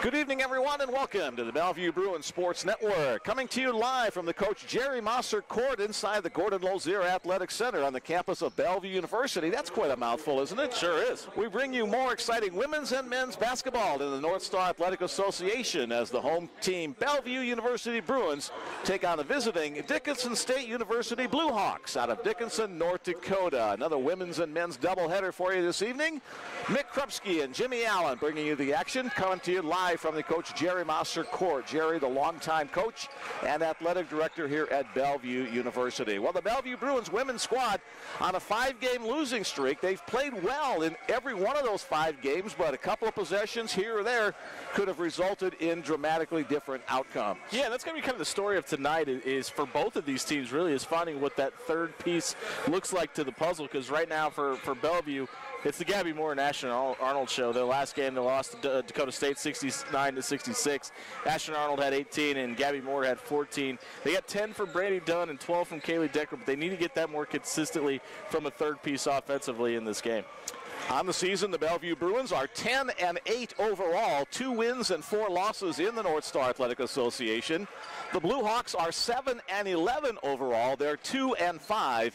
Good evening, everyone, and welcome to the Bellevue Bruins Sports Network. Coming to you live from the Coach Jerry Mosser Court inside the Gordon Lozier Athletic Center on the campus of Bellevue University. That's quite a mouthful, isn't it? Sure is. We bring you more exciting women's and men's basketball in the North Star Athletic Association as the home team Bellevue University Bruins take on the visiting Dickinson State University Blue Hawks out of Dickinson, North Dakota. Another women's and men's doubleheader for you this evening. Mick Krupski and Jimmy Allen bringing you the action, coming to you live from the Coach Jerry Mosser Court. Jerry, the longtime coach and athletic director here at Bellevue University. Well, the Bellevue Bruins women's squad on a 5-game losing streak. They've played well in every one of those 5 games, but a couple of possessions here or there could have resulted in dramatically different outcomes. Yeah, that's going to be kind of the story of tonight is for both of these teams really is finding what that third piece looks like to the puzzle, because right now for Bellevue, it's the Gabby Moore and Ashton Arnold show. Their last game, they lost to Dakota State 69-66. Ashton Arnold had 18 and Gabby Moore had 14. They got 10 from Brandi Dunn and 12 from Kaylee Decker, but they need to get that more consistently from a third piece offensively in this game. On the season, the Bellevue Bruins are 10-8 overall, 2 wins and 4 losses in the North Star Athletic Association. The Blue Hawks are 7-11 overall. They're 2-5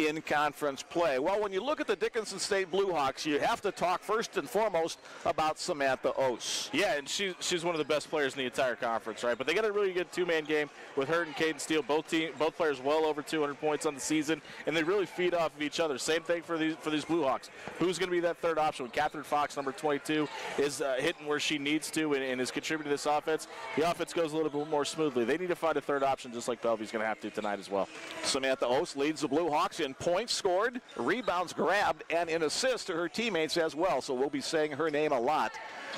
in conference play. Well, when you look at the Dickinson State Blue Hawks, you have to talk first and foremost about Samantha Ose. Yeah, and she's one of the best players in the entire conference, right? But they got a really good two-man game with her and Caden Steele, both players well over 200 points on the season, and they really feed off of each other. Same thing for these Blue Hawks. Who's going to be that third option? When Catherine Fox, number 22, is hitting where she needs to and is contributing to this offense, the offense goes a little bit more smoothly. They need to find a third option, just like Bellevue's going to have to tonight as well. Samantha Ose leads the Blue Hawks in points scored, rebounds grabbed, and in assists to her teammates as well. So we'll be saying her name a lot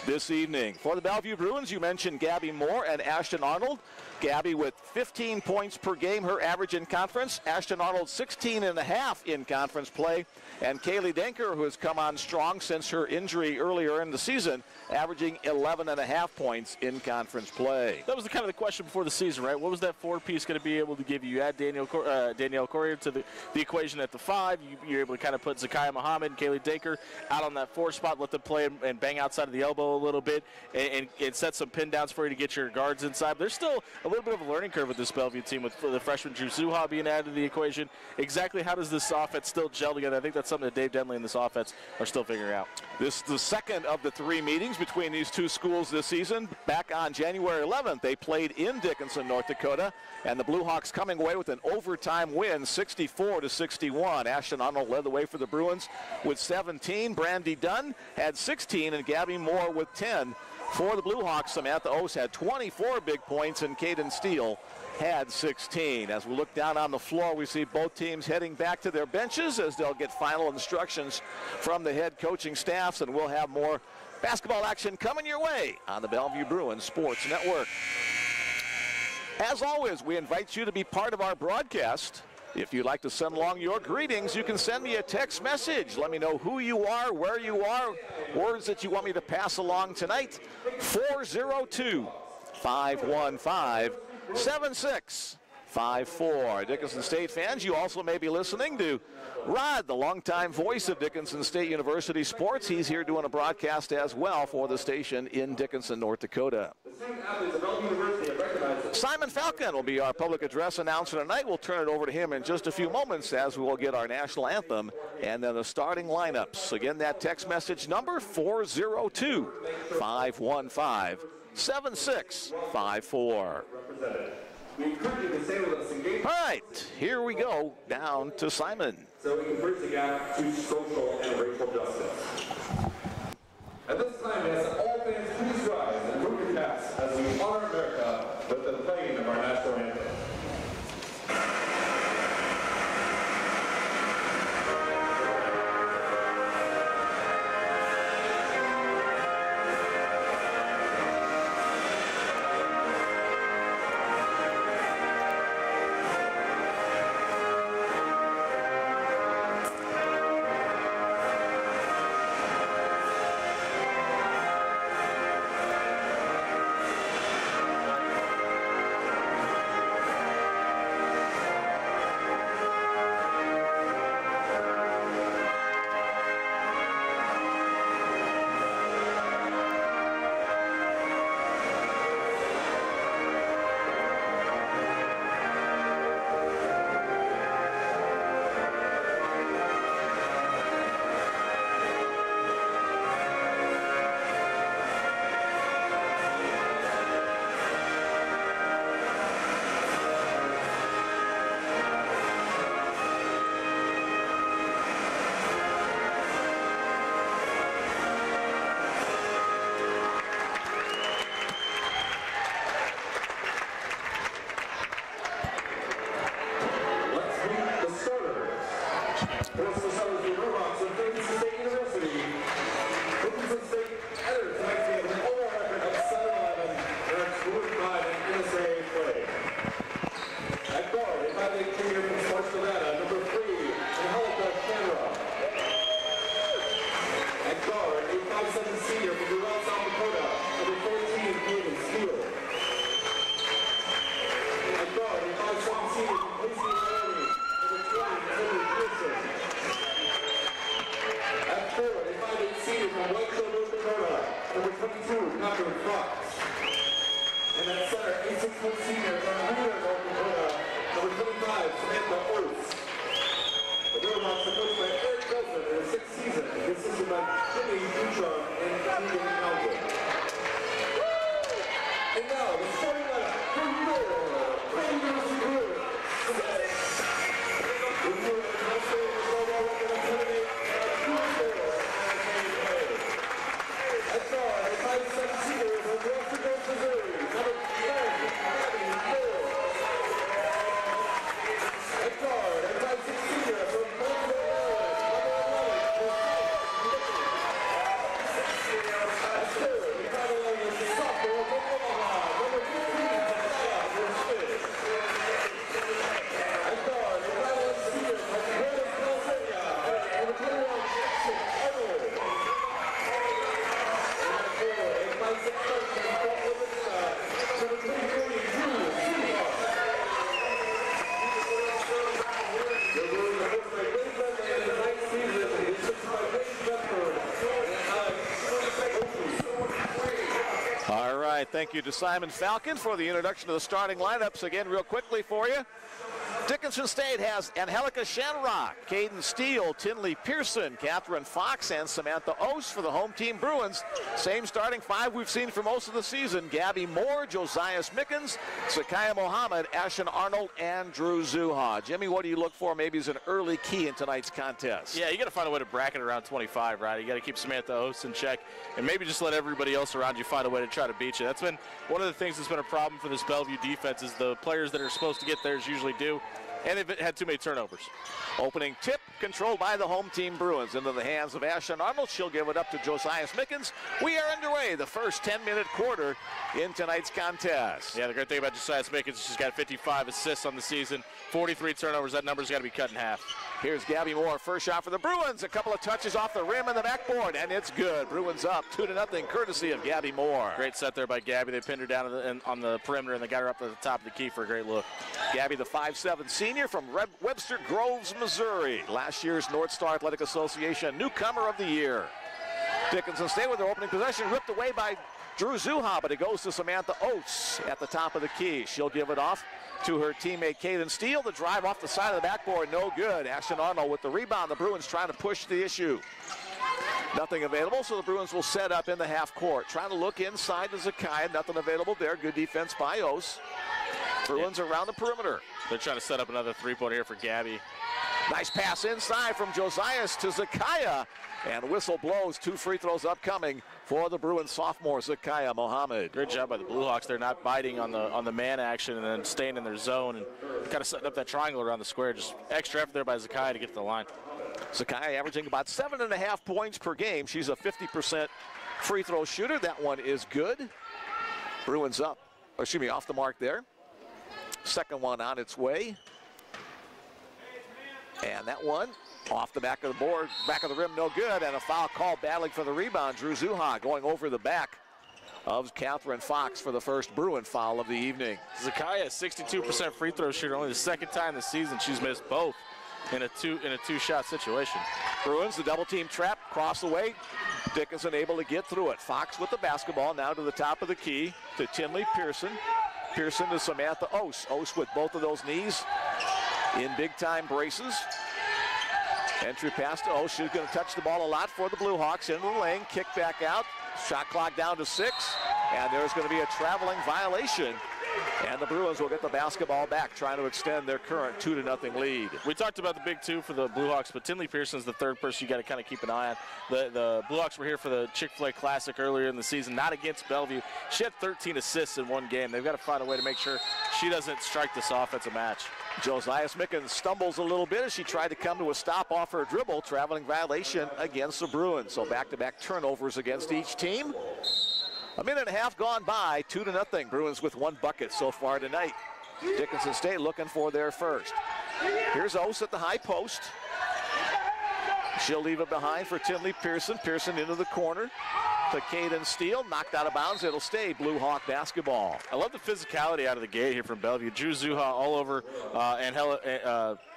this evening. For the Bellevue Bruins, you mentioned Gabby Moore and Ashton Arnold. Gabby with 15 points per game, her average in conference. Ashton Arnold 16.5 in conference play. And Kaylee Denker, who has come on strong since her injury earlier in the season, averaging 11.5 points in conference play. That was kind of the question before the season, right? What was that 4-piece going to be able to give you? You add Danielle Corrier to the equation at the 5. You're able to kind of put Zakiya Muhammad and Kaylee Denker out on that 4 spot, let them play and bang outside of the elbow a little bit, and set some pin downs for you to get your guards inside. But there's still a little bit of a learning curve with this Bellevue team, with the freshman Drew Zuha being added to the equation. Exactly how does this offense still gel together? I think that's something that Dave Denley and this offense are still figuring out. This is the second of the 3 meetings between these 2 schools this season. Back on January 11th, they played in Dickinson, North Dakota, and the Blue Hawks coming away with an overtime win, 64-61. Ashton Arnold led the way for the Bruins with 17. Brandi Dunn had 16, and Gabby Moore with 10. For the Blue Hawks, Samantha Ose had 24 big points, and Caden Steele had 16. As we look down on the floor, we see both teams heading back to their benches as they'll get final instructions from the head coaching staffs, and we'll have more basketball action coming your way on the Bellevue Bruins Sports Network. As always, we invite you to be part of our broadcast. If you'd like to send along your greetings, you can send me a text message. Let me know who you are, where you are, words that you want me to pass along tonight. 402-515-7654. Dickinson State fans, you also may be listening to Rod, the longtime voice of Dickinson State University sports. He's here doing a broadcast as well for the station in Dickinson, North Dakota. Simon Falcon will be our public address announcer tonight. We'll turn it over to him in just a few moments as we will get our national anthem and then the starting lineups. Again, that text message number 402-515-7654. All right, here we go, down to Simon. So we can bridge the gap to social and racial justice. At this time, as all fans, please rise and move your caps as we honor America with the playing of our national anthem. conference prize. And at center, a 6-foot senior from Rita, North Dakota, number 25, Samantha Oates. The Blue Hawks are coached by Eric Wilson in his 6th season, assisted by Jimmy Duchamp and Keegan Calvin. And now, the starting lineup for your Rangers Brewers. The Brewers are staying with no more than a 28 at guard, a 5'7" senior from Western Coast, Missouri, number 10, Gabby Moore. At guard, a 5'6" senior from Baltimore, Maryland, number 11, at third, the Carolina sophomore from Omaha, number 15, Zachariah Schmidt. At guard, a 5'11" senior from Northern California, number 21, Jackson Arnold. All right, thank you to Simon Falcon for the introduction of the starting lineups. Again, real quickly for you. Dickinson State has Angelica Shanrock, Caden Steele, Tinley Pearson, Catherine Fox, and Samantha Oates for the home team Bruins. Same starting five we've seen for most of the season. Gabby Moore, Josiah Smickens, Zakiah Mohammed, Ashton Arnold, and Drew Zuha. Jimmy, what do you look for maybe as an early key in tonight's contest? Yeah, you got to find a way to bracket around 25, right? You got to keep Samantha Oates in check and maybe just let everybody else around you find a way to try to beat you. That's been one of the things that's been a problem for this Bellevue defense is the players that are supposed to get theirs usually do. And they've had too many turnovers. Opening tip controlled by the home team Bruins into the hands of Ashton Arnold. She'll give it up to Josiah Smickens. We are underway, the first 10-minute quarter in tonight's contest. Yeah, the great thing about Josiah Smickens is she's got 55 assists on the season, 43 turnovers. That number's got to be cut in half. Here's Gabby Moore, first shot for the Bruins. A couple of touches off the rim and the backboard, and it's good. Bruins up 2-0, courtesy of Gabby Moore. Great set there by Gabby. They pinned her down on the perimeter, and they got her up to the top of the key for a great look. Gabby, the 5'7" senior from Webster Groves, Missouri. Last year's North Star Athletic Association newcomer of the year. Dickinson State with their opening possession ripped away by Drew Zuha, but it goes to Samantha Oates at the top of the key. She'll give it off to her teammate Caden Steele. The drive off the side of the backboard, no good. Ashton Arnold with the rebound. The Bruins trying to push the issue. Nothing available, so the Bruins will set up in the half court. Trying to look inside to Zakiah. Nothing available there. Good defense by Oates. Bruins around the perimeter. They're trying to set up another three-pointer here for Gabby. Nice pass inside from Josiah to Zakiah. And whistle blows. 2 free throws upcoming for the Bruins sophomore, Zakiah Mohammed. Great job by the Blue Hawks. They're not biting on the man action and then staying in their zone and kind of setting up that triangle around the square. Just extra effort there by Zakiah to get to the line. Zakiah averaging about 7.5 points per game. She's a 50% free throw shooter. That one is good. Bruins up, or excuse me, off the mark there. Second one on its way. And that one off the back of the board, back of the rim, no good. And a foul call battling for the rebound. Drew Zuha going over the back of Catherine Fox for the first Bruin foul of the evening. Zakiah, 62% free throw shooter. Only the second time this season she's missed both in a two-shot situation. Bruins, the double team trap, cross the way. Dickinson able to get through it. Fox with the basketball now to the top of the key to Tinley Pearson. Pearson to Samantha Oates. Oates with both of those knees in big-time braces. Entry pass to Oates. She's going to touch the ball a lot for the Blue Hawks. Into the lane, kick back out. Shot clock down to 6. And there's going to be a traveling violation. And the Bruins will get the basketball back, trying to extend their current 2-0 lead. We talked about the big two for the Blue Hawks, but Tinley Pearson's the third person you got to kind of keep an eye on. The Blue Hawks were here for the Chick-fil-A Classic earlier in the season, not against Bellevue. She had 13 assists in one game. They've got to find a way to make sure she doesn't strike this offensive match. Josiah Smickens stumbles a little bit as she tried to come to a stop off her dribble. Traveling violation against the Bruins. So back-to-back turnovers against each team. A minute and a half gone by, 2-0. Bruins with 1 bucket so far tonight. Dickinson State looking for their first. Here's Oates at the high post. She'll leave it behind for Tinley Pearson. Pearson into the corner to Caden Steele. Knocked out of bounds. It'll stay Blue Hawk basketball. I love the physicality out of the gate here from Bellevue. Drew Zuha all over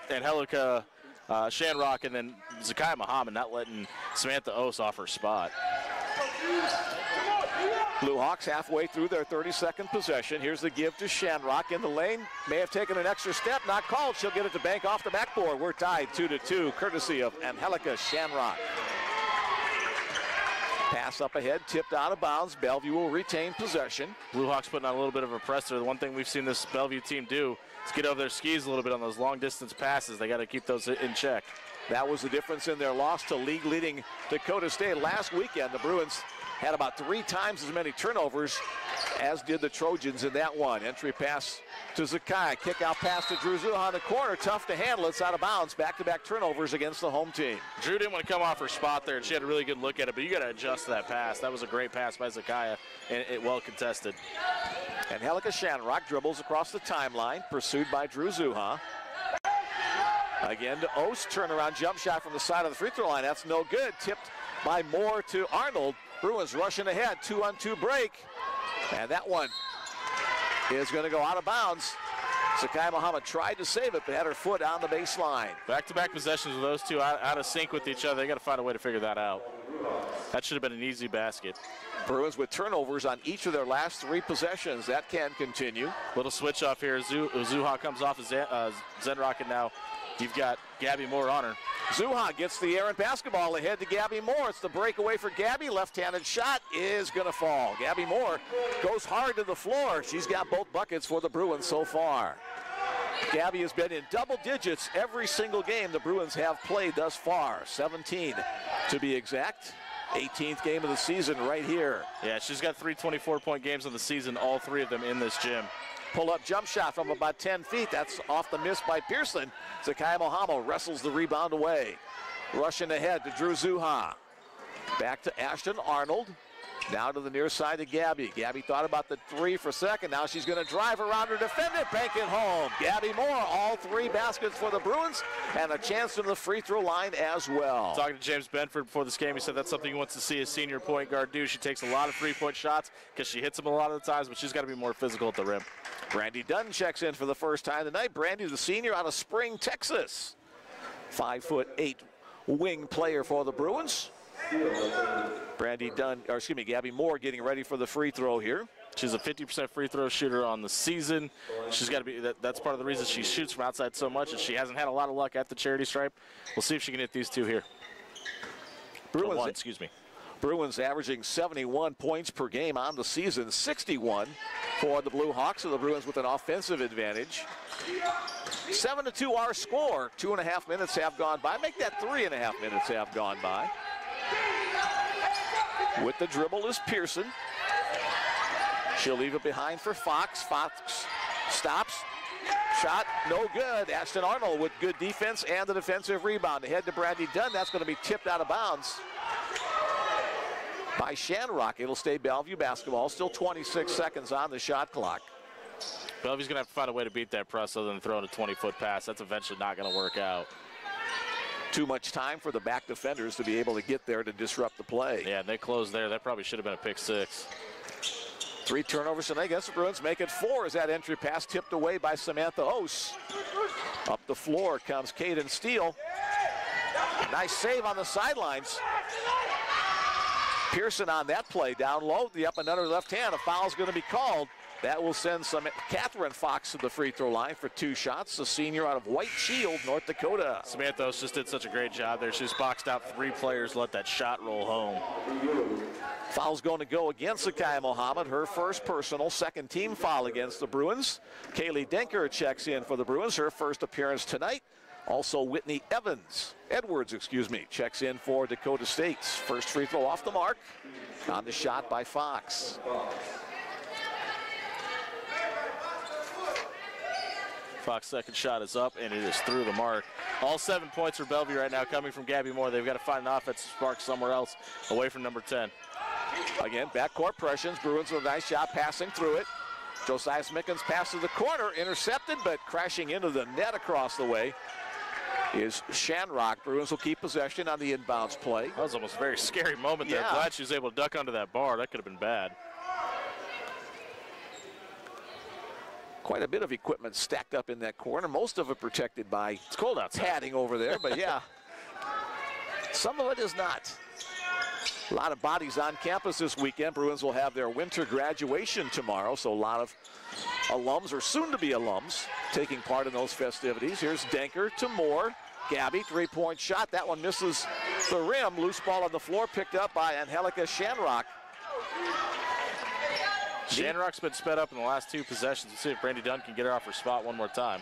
Angelica Shanrock, and then Zakiah Mohammed not letting Samantha Oates off her spot. Blue Hawks halfway through their 32nd possession. Here's the give to Shanrock in the lane. May have taken an extra step, not called. She'll get it to Bank off the backboard. We're tied 2-2, courtesy of Angelica Shanrock. Pass up ahead, tipped out of bounds. Bellevue will retain possession. Blue Hawks putting on a little bit of a pressure. The one thing we've seen this Bellevue team do is get over their skis a little bit on those long distance passes. They got to keep those in check. That was the difference in their loss to league-leading Dakota State last weekend. The Bruins had about 3 times as many turnovers as did the Trojans in that one. Entry pass to Zakai. Kick out pass to Drew Zuha on the corner. Tough to handle. It's out of bounds. Back-to-back turnovers against the home team. Drew didn't want to come off her spot there, and she had a really good look at it, but you got to adjust to that pass. That was a great pass by Zakai, and it well contested. Angelica Shanrock dribbles across the timeline, pursued by Drew Zuha. Again to Ost. Turnaround jump shot from the side of the free throw line. That's no good. Tipped by Moore to Arnold. Bruins rushing ahead, 2-on-2 break. And that one is going to go out of bounds. Zakai Muhammad tried to save it, but had her foot on the baseline. Back-to-back possessions of those two out of sync with each other. They got to find a way to figure that out. That should have been an easy basket. Bruins with turnovers on each of their last 3 possessions. That can continue. Little switch off here. Zuha comes off of Zenrock, and now you've got Gabby Moore on her. Zuha gets the errant basketball ahead to Gabby Moore. It's the breakaway for Gabby. Left-handed shot is going to fall. Gabby Moore goes hard to the floor. She's got both buckets for the Bruins so far. Gabby has been in double digits every single game the Bruins have played thus far. 17 to be exact. 18th game of the season right here. Yeah, she's got 3 24-point games of the season, all 3 of them in this gym. Pull-up jump shot from about 10 feet. That's off the miss by Pearson. Zakai Mohammed wrestles the rebound away. Rushing ahead to Drew Zuha. Back to Ashton Arnold. Now to the near side to Gabby. Gabby thought about the 3 for a second. Now she's going to drive around her defender, bank it home. Gabby Moore, all 3 baskets for the Bruins, and a chance to the free throw line as well. Talking to James Benford before this game, he said that's something he wants to see a senior point guard do. She takes a lot of 3-point shots because she hits them a lot of the times, but she's got to be more physical at the rim. Brandy Dunn checks in for the first time tonight. Brandy, the senior out of Spring, Texas. 5'8" wing player for the Bruins. Gabby Moore getting ready for the free throw here. She's a 50% free throw shooter on the season. She's got to be, that's part of the reason she shoots from outside so much, and she hasn't had a lot of luck at the charity stripe. We'll see if she can hit these 2 here. Bruins averaging 71 points per game on the season, 61 for the Blue Hawks, so the Bruins with an offensive advantage. 7-2 our score. 2.5 minutes have gone by. Make that 3.5 minutes have gone by. With the dribble is Pearson. She'll leave it behind for Fox. Fox stops. Shot no good. Ashton Arnold with good defense and the defensive rebound. Ahead to Brandy Dunn. That's going to be tipped out of bounds by Shanrock. It'll stay Bellevue basketball. Still 26 seconds on the shot clock. Bellevue's going to have to find a way to beat that press other than throwing a 20-foot pass. That's eventually not going to work out. Too much time for the back defenders to be able to get there to disrupt the play. Yeah, and they closed there. That probably should have been a pick 6. 3 turnovers tonight. I guess the Bruins make it 4 as that entry pass tipped away by Samantha Ose. Up the floor comes Caden Steele. Nice save on the sidelines. Pearson on that play down low. The up another left hand. A foul's going to be called. That will send Catherine Fox to the free throw line for 2 shots. The senior out of White Shield, North Dakota. Samantha Ose just did such a great job there. She's boxed out 3 players, let that shot roll home. Foul's going to go against Zakai Mohammed. Her first personal, 2nd team foul against the Bruins. Kaylee Denker checks in for the Bruins. Her first appearance tonight. Also Whitney Edwards, checks in for Dakota State's first free throw off the mark on the shot by Fox. Fox's second shot is up, and it is through the mark. All 7 points for Bellevue right now coming from Gabby Moore. They've got to find an offensive spark somewhere else away from number 10. Again, backcourt pressures. Bruins with a nice shot passing through it. Josiah Smickens pass to the corner, intercepted, but crashing into the net across the way is Shanrock. Bruins will keep possession on the inbounds play. That was almost a very scary moment there. Glad she was able to duck under that bar. That could have been bad. Quite a bit of equipment stacked up in that corner. Most of it protected by it's cold outside. Padding over there, but yeah. Some of it is not. A lot of bodies on campus this weekend. Bruins will have their winter graduation tomorrow, so a lot of alums or soon-to-be alums taking part in those festivities. Here's Denker to Moore. Gabby, three-point shot. That one misses the rim. Loose ball on the floor picked up by Angelica Shanrock. Shanrock's been sped up in the last 2 possessions. Let's see if Brandy Dunn can get her off her spot one more time.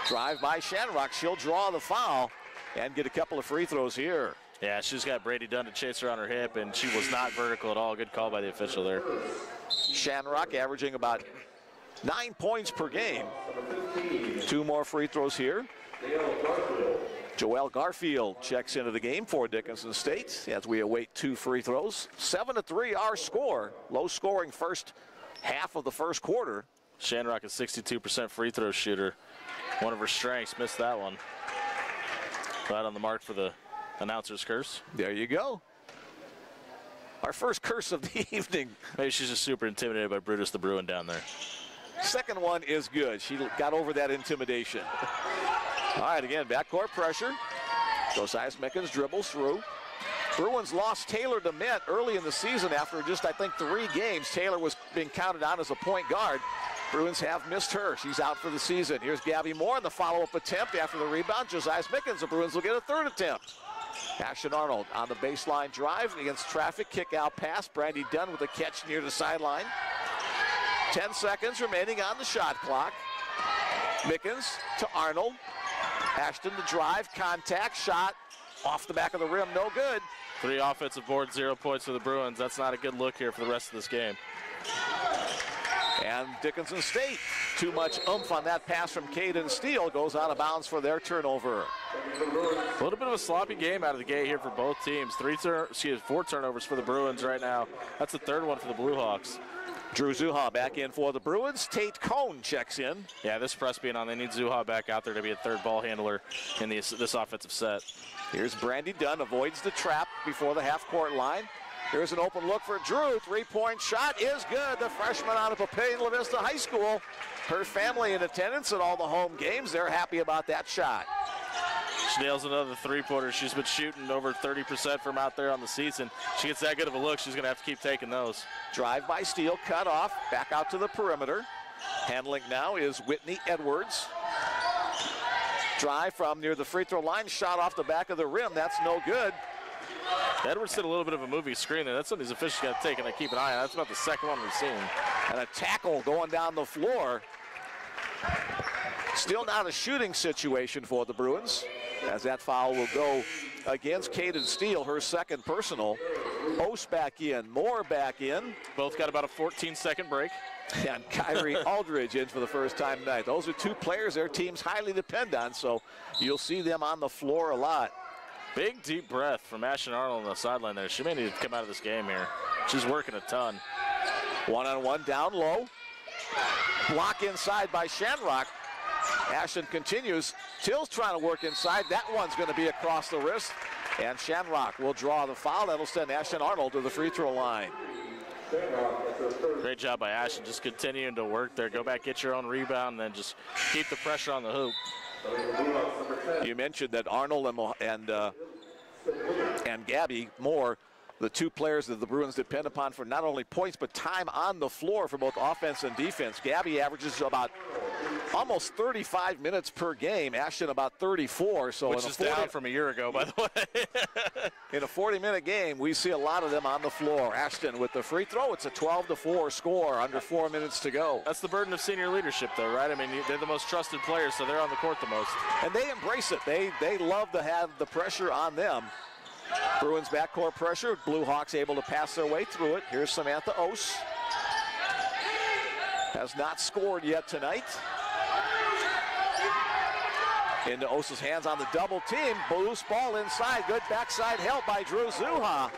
Drive by Shanrock. She'll draw the foul and get a couple of free throws here. Yeah, she's got Brady Dunn to chase her on her hip, and she was not vertical at all. Good call by the official there. Shanrock averaging about 9 points per game. 2 more free throws here. Joelle Garfield checks into the game for Dickinson State as we await 2 free throws. 7-3 our score. Low scoring first half of the first quarter. Shanrock is 62% free throw shooter. One of her strengths, missed that one. Right on the mark for the announcer's curse. There you go. Our first curse of the evening. Maybe she's just super intimidated by Brutus the Bruin down there. Second one is good. She got over that intimidation. All right, again, backcourt pressure. Josiah Mickens dribbles through. Bruins lost Taylor DeMent early in the season after just, I think, 3 games. Taylor was being counted on as a point guard. Bruins have missed her. She's out for the season. Here's Gabby Moore in the follow-up attempt after the rebound. Josiah Mickens, the Bruins will get a 3rd attempt. Ashton Arnold on the baseline drive against traffic. Kick out pass. Brandy Dunn with a catch near the sideline. 10 seconds remaining on the shot clock. Mickens to Arnold. Ashton to drive, contact, shot off the back of the rim, no good. 3 offensive boards, 0 points for the Bruins. That's not a good look here for the rest of this game. And Dickinson State, too much oomph on that pass from Caden Steele, goes out of bounds for their turnover. A little bit of a sloppy game out of the gate here for both teams. 4 turnovers for the Bruins right now. That's the 3rd one for the Blue Hawks. Drew Zuha back in for the Bruins. Tate Cohn checks in. Yeah, this press being on, they need Zuha back out there to be a 3rd ball handler in this offensive set. Here's Brandy Dunn, avoids the trap before the half-court line. Here's an open look for Drew. 3-point shot is good. The freshman out of Papillion La Vista High School. Her family in attendance at all the home games. They're happy about that shot. She nails another 3-pointer. She's been shooting over 30% from out there on the season. She gets that good of a look, she's going to have to keep taking those. Drive by Steele, cut off, back out to the perimeter. Handling now is Whitney Edwards. Drive from near the free throw line, shot off the back of the rim. That's no good. Edwards did a little bit of a movie screen there. That's what these officials got to take and keep an eye on. That's about the 2nd one we've seen. And a tackle going down the floor. Still not a shooting situation for the Bruins, as that foul will go against Caden Steele, her 2nd personal. Ose back in, Moore back in. Both got about a 14-second break. And Kyrie Aldridge in for the first time tonight. Those are 2 players their teams highly depend on, so you'll see them on the floor a lot. Big deep breath from Ashton Arnold on the sideline there. She may need to come out of this game here. She's working a ton. 1-on-1 down low. Block inside by Shanrock. Ashton continues. Till's trying to work inside. That one's going to be across the wrist. And Shanrock will draw the foul. That'll send Ashton Arnold to the free throw line. Great job by Ashton, just continuing to work there. Go back, get your own rebound, and then just keep the pressure on the hoop. You mentioned that Arnold and Gabby Moore, the 2 players that the Bruins depend upon for not only points but time on the floor for both offense and defense. Gabby averages about almost 35 minutes per game. Ashton about 34. So which is down from a year ago, by the way. In a 40-minute game, we see a lot of them on the floor. Ashton with the free throw. It's a 12-4 score, under 4 minutes to go. That's the burden of senior leadership, though, right? I mean, they're the most trusted players, so they're on the court the most. And they embrace it. They love to have the pressure on them. Bruins backcourt pressure. Blue Hawks able to pass their way through it. Here's Samantha Ose. Has not scored yet tonight. Into Ose's hands on the double team. Loose ball inside. Good backside help by Drew Zuha.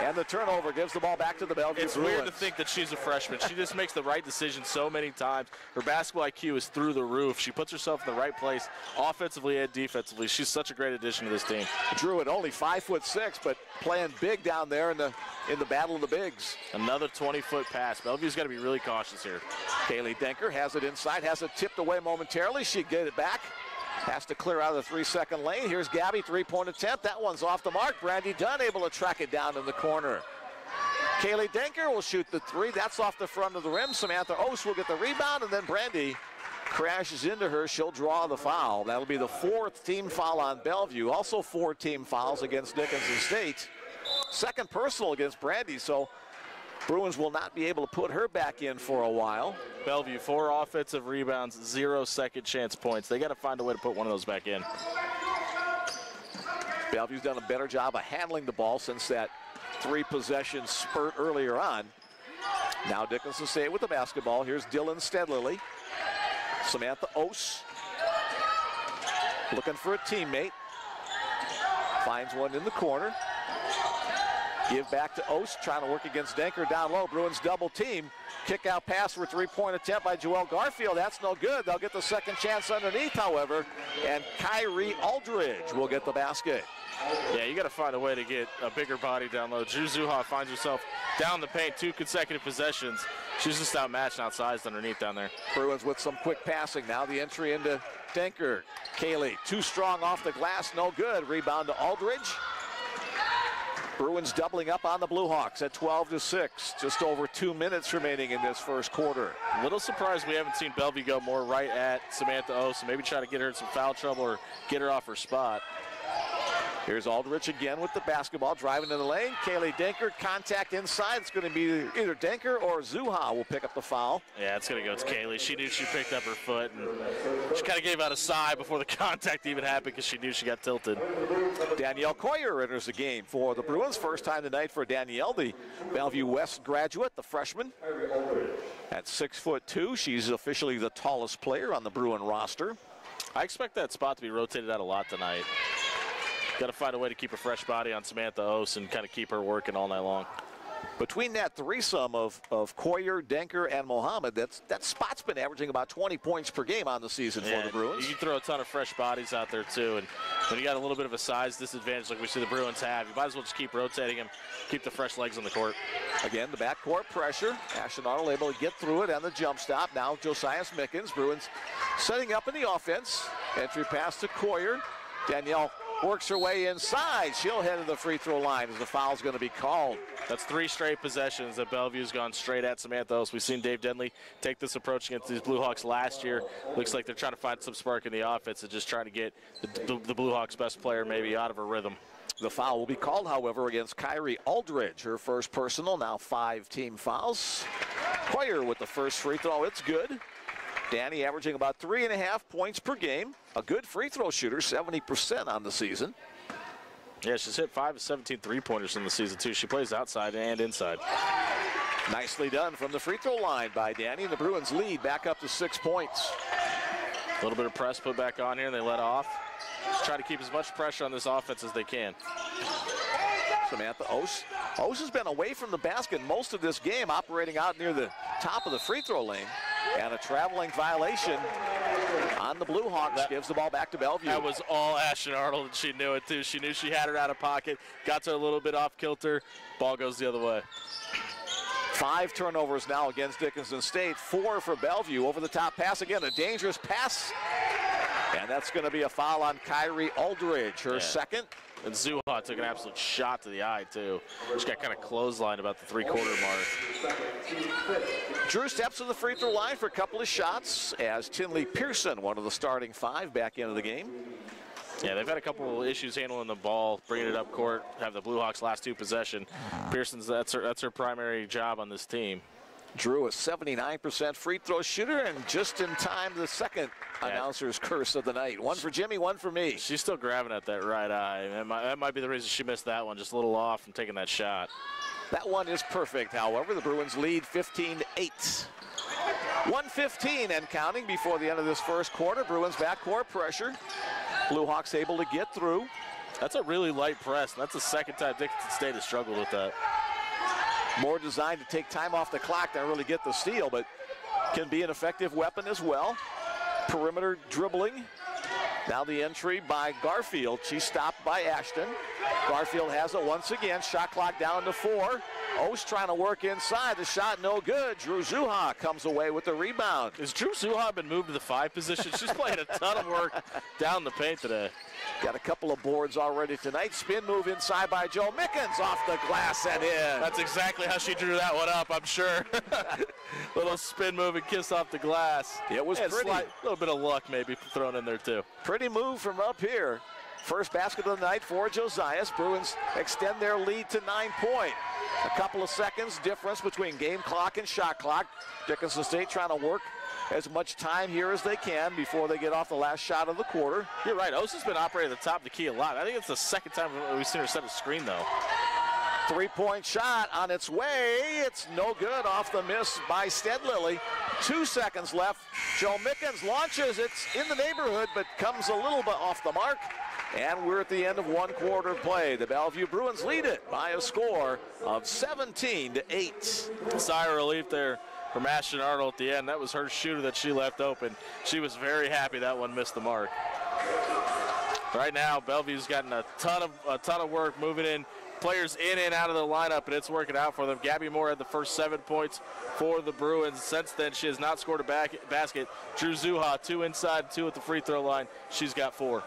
And the turnover gives the ball back to the Bellevue It's Bruins. weird to think that she's a freshman. She just makes the right decision so many times. Her basketball IQ is through the roof. She puts herself in the right place offensively and defensively. She's such a great addition to this team. Drew at only 5'6", but playing big down there in the battle of the bigs. Another 20-foot pass. Bellevue's got to be really cautious here. Kaylee Denker has it inside, has it tipped away momentarily. She get it back. Has to clear out of the 3-second lane. Here's Gabby, three-point attempt. That one's off the mark. Brandy Dunn able to track it down in the corner. Kaylee Denker will shoot the three. That's off the front of the rim. Samantha Ost will get the rebound, and then Brandy crashes into her. She'll draw the foul. That'll be the 4th team foul on Bellevue. Also 4 team fouls against Dickinson State. 2nd personal against Brandy, so Bruins will not be able to put her back in for a while. Bellevue, 4 offensive rebounds, 0 second chance points. They got to find a way to put one of those back in. Bellevue's done a better job of handling the ball since that 3-possession spurt earlier on. Now Dickinson State with the basketball. Here's Dylan Stedlerly. Samantha Ost looking for a teammate. Finds one in the corner. Give back to Ost, trying to work against Denker down low. Bruins double team. Kick out pass for a 3-point attempt by Joelle Garfield. That's no good. They'll get the second chance underneath, however. And Kyrie Aldridge will get the basket. Yeah, you got to find a way to get a bigger body down low. Drew Zuha finds herself down the paint 2 consecutive possessions. She's just outmatched and outsized underneath down there. Bruins with some quick passing. Now the entry into Denker. Kaylee, too strong off the glass, no good. Rebound to Aldridge. Bruins doubling up on the Blue Hawks at 12-6. Just over 2 minutes remaining in this first quarter. A little surprised we haven't seen Bellevue go more right at Samantha Ost and maybe try to get her in some foul trouble or get her off her spot. Here's Aldrich again with the basketball, driving to the lane. Kaylee Denker, contact inside. It's going to be either Denker or Zuha will pick up the foul. Yeah, it's going to go to Kaylee. She knew she picked up her foot, and she kind of gave out a sigh before the contact even happened because she knew she got tilted. Danielle Coyer enters the game for the Bruins. First time tonight for Danielle, the Bellevue West graduate, the freshman. At 6'2", she's officially the tallest player on the Bruin roster. I expect that spot to be rotated out a lot tonight. Got to find a way to keep a fresh body on Samantha Ost and kind of keep her working all night long. Between that threesome of Coyer, Denker, and Mohammed, that spot's been averaging about 20 points per game on the season for the Bruins. You can throw a ton of fresh bodies out there, too. And when you got a little bit of a size disadvantage like we see the Bruins have, you might as well just keep rotating them, keep the fresh legs on the court. Again, the backcourt pressure. Ashton Arnold able to get through it on the jump stop. Now Josiah Smickens. Bruins setting up in the offense. Entry pass to Coyer. Danielle works her way inside. She'll head to the free throw line as the foul's going to be called. That's 3 straight possessions that Bellevue's gone straight at Samantha Ost. We've seen Dave Denley take this approach against these Blue Hawks last year. Looks like they're trying to find some spark in the offense and just trying to get the Blue Hawks' best player maybe out of her rhythm. The foul will be called, however, against Kyrie Aldridge. Her first personal, now 5 team fouls. Coyer with the first free throw. It's good. Danny averaging about 3.5 points per game. A good free throw shooter, 70% on the season. Yeah, she's hit 5 of 17 three-pointers in the season, too. She plays outside and inside. Nicely done from the free throw line by Danny. The Bruins lead back up to 6 points. A little bit of press put back on here, and they let off. Just try to keep as much pressure on this offense as they can. Samantha Ost. Ost has been away from the basket most of this game, operating out near the top of the free throw lane. And a traveling violation on the Blue Hawks. Gives the ball back to Bellevue. That was all Ashton Arnold, and she knew it too. She knew she had her out of pocket, got to a little bit off kilter. Ball goes the other way. 5 turnovers now against Dickinson State. 4 for Bellevue. Over the top pass again. A dangerous pass. And that's going to be a foul on Kyrie Aldridge, her second. And Zuha took an absolute shot to the eye, too. She got kind of clotheslined about the three-quarter mark. Drew steps to the free throw line for a couple of shots as Tinley Pearson, one of the starting 5, back into the game. Yeah, they've had a couple of issues handling the ball, bringing it up court, have the Blue Hawks' last 2 possession. Pearson's, that's her primary job on this team. Drew a 79% free throw shooter, and just in time, the second announcer's curse of the night. 1 for Jimmy, 1 for me. She's still grabbing at that right eye. That might be the reason she missed that one, just a little off from taking that shot. That one is perfect, however. The Bruins lead 15-8. 1:15 and counting before the end of this first quarter. Bruins backcourt pressure. Blue Hawks able to get through. That's a really light press, and that's the second time Dickinson State has struggled with that. More designed to take time off the clock than really get the steal, but can be an effective weapon as well. Perimeter dribbling. Now the entry by Garfield. She's stopped by Ashton. Garfield has it once again. Shot clock down to 4. Ost trying to work inside. The shot no good. Drew Zuha comes away with the rebound. Has Drew Zuha been moved to the 5 position? She's playing a ton of work down the paint today. Got a couple of boards already tonight. Spin move inside by Joe Mickens, off the glass and in. That's exactly how she drew that one up, I'm sure. Little spin move and kiss off the glass. It was pretty. A little bit of luck maybe thrown in there too. Pretty move from up here. First basket of the night for Josias. Bruins extend their lead to 9 points. A couple of seconds difference between game clock and shot clock. Dickinson State trying to work as much time here as they can before they get off the last shot of the quarter. You're right. Ost has been operating at the top of the key a lot. I think it's the second time we've seen her set a screen, though. 3-point shot on its way. It's no good, off the miss by Steadlily. 2 seconds left. Joe Mickens launches. It's in the neighborhood, but comes a little bit off the mark. And we're at the end of 1 quarter of play. The Bellevue Bruins lead it by a score of 17-8. Sigh of relief there from Ashton Arnold at the end. That was her shooter that she left open. She was very happy that one missed the mark. Right now, Bellevue's gotten a ton of work moving in. Players in and out of the lineup, and it's working out for them. Gabby Moore had the first 7 points for the Bruins. Since then, she has not scored a basket. Drew Zuha, 2 inside, 2 at the free throw line. She's got 4.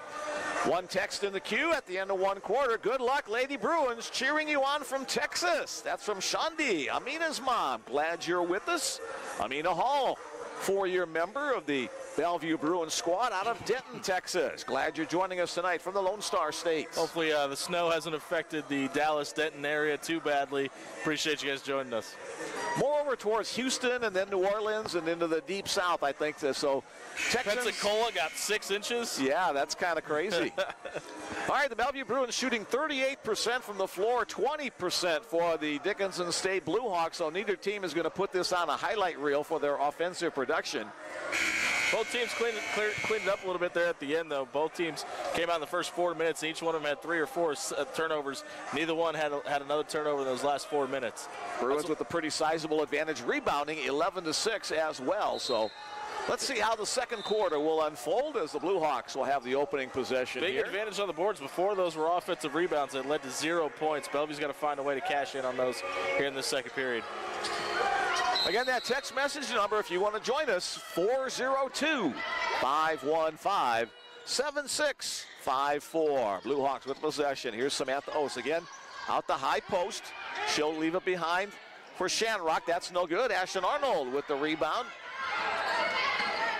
One text in the queue at the end of 1 quarter. Good luck, Lady Bruins. Cheering you on from Texas. That's from Shandi, Amina's mom. Glad you're with us. Amina Hall, 4-year member of the Bellevue Bruins squad out of Denton, Texas. Glad you're joining us tonight from the Lone Star States. Hopefully the snow hasn't affected the Dallas-Denton area too badly. Appreciate you guys joining us. More over towards Houston and then New Orleans and into the deep south, I think. So Texans, Pensacola got 6 inches. Yeah, that's kind of crazy. All right, the Bellevue Bruins shooting 38% from the floor, 20% for the Dickinson State Blue Hawks. So neither team is going to put this on a highlight reel for their offensive production. Both teams cleaned it up a little bit there at the end, though. Both teams came out in the first 4 minutes. Each one of them had 3 or 4 turnovers. Neither one had another turnover in those last 4 minutes. Bruins with a pretty sizable advantage, rebounding 11-6 as well. So let's see how the second quarter will unfold as the Blue Hawks will have the opening possession. Big here. advantage on the boards. Before those were offensive rebounds that led to 0 points. Bellevue's got to find a way to cash in on those here in the second period. Again, that text message number, if you want to join us, 402-515-7654. Blue Hawks with possession. Here's Samantha Ost again, out the high post. She'll leave it behind for Shanrock. That's no good. Ashton Arnold with the rebound.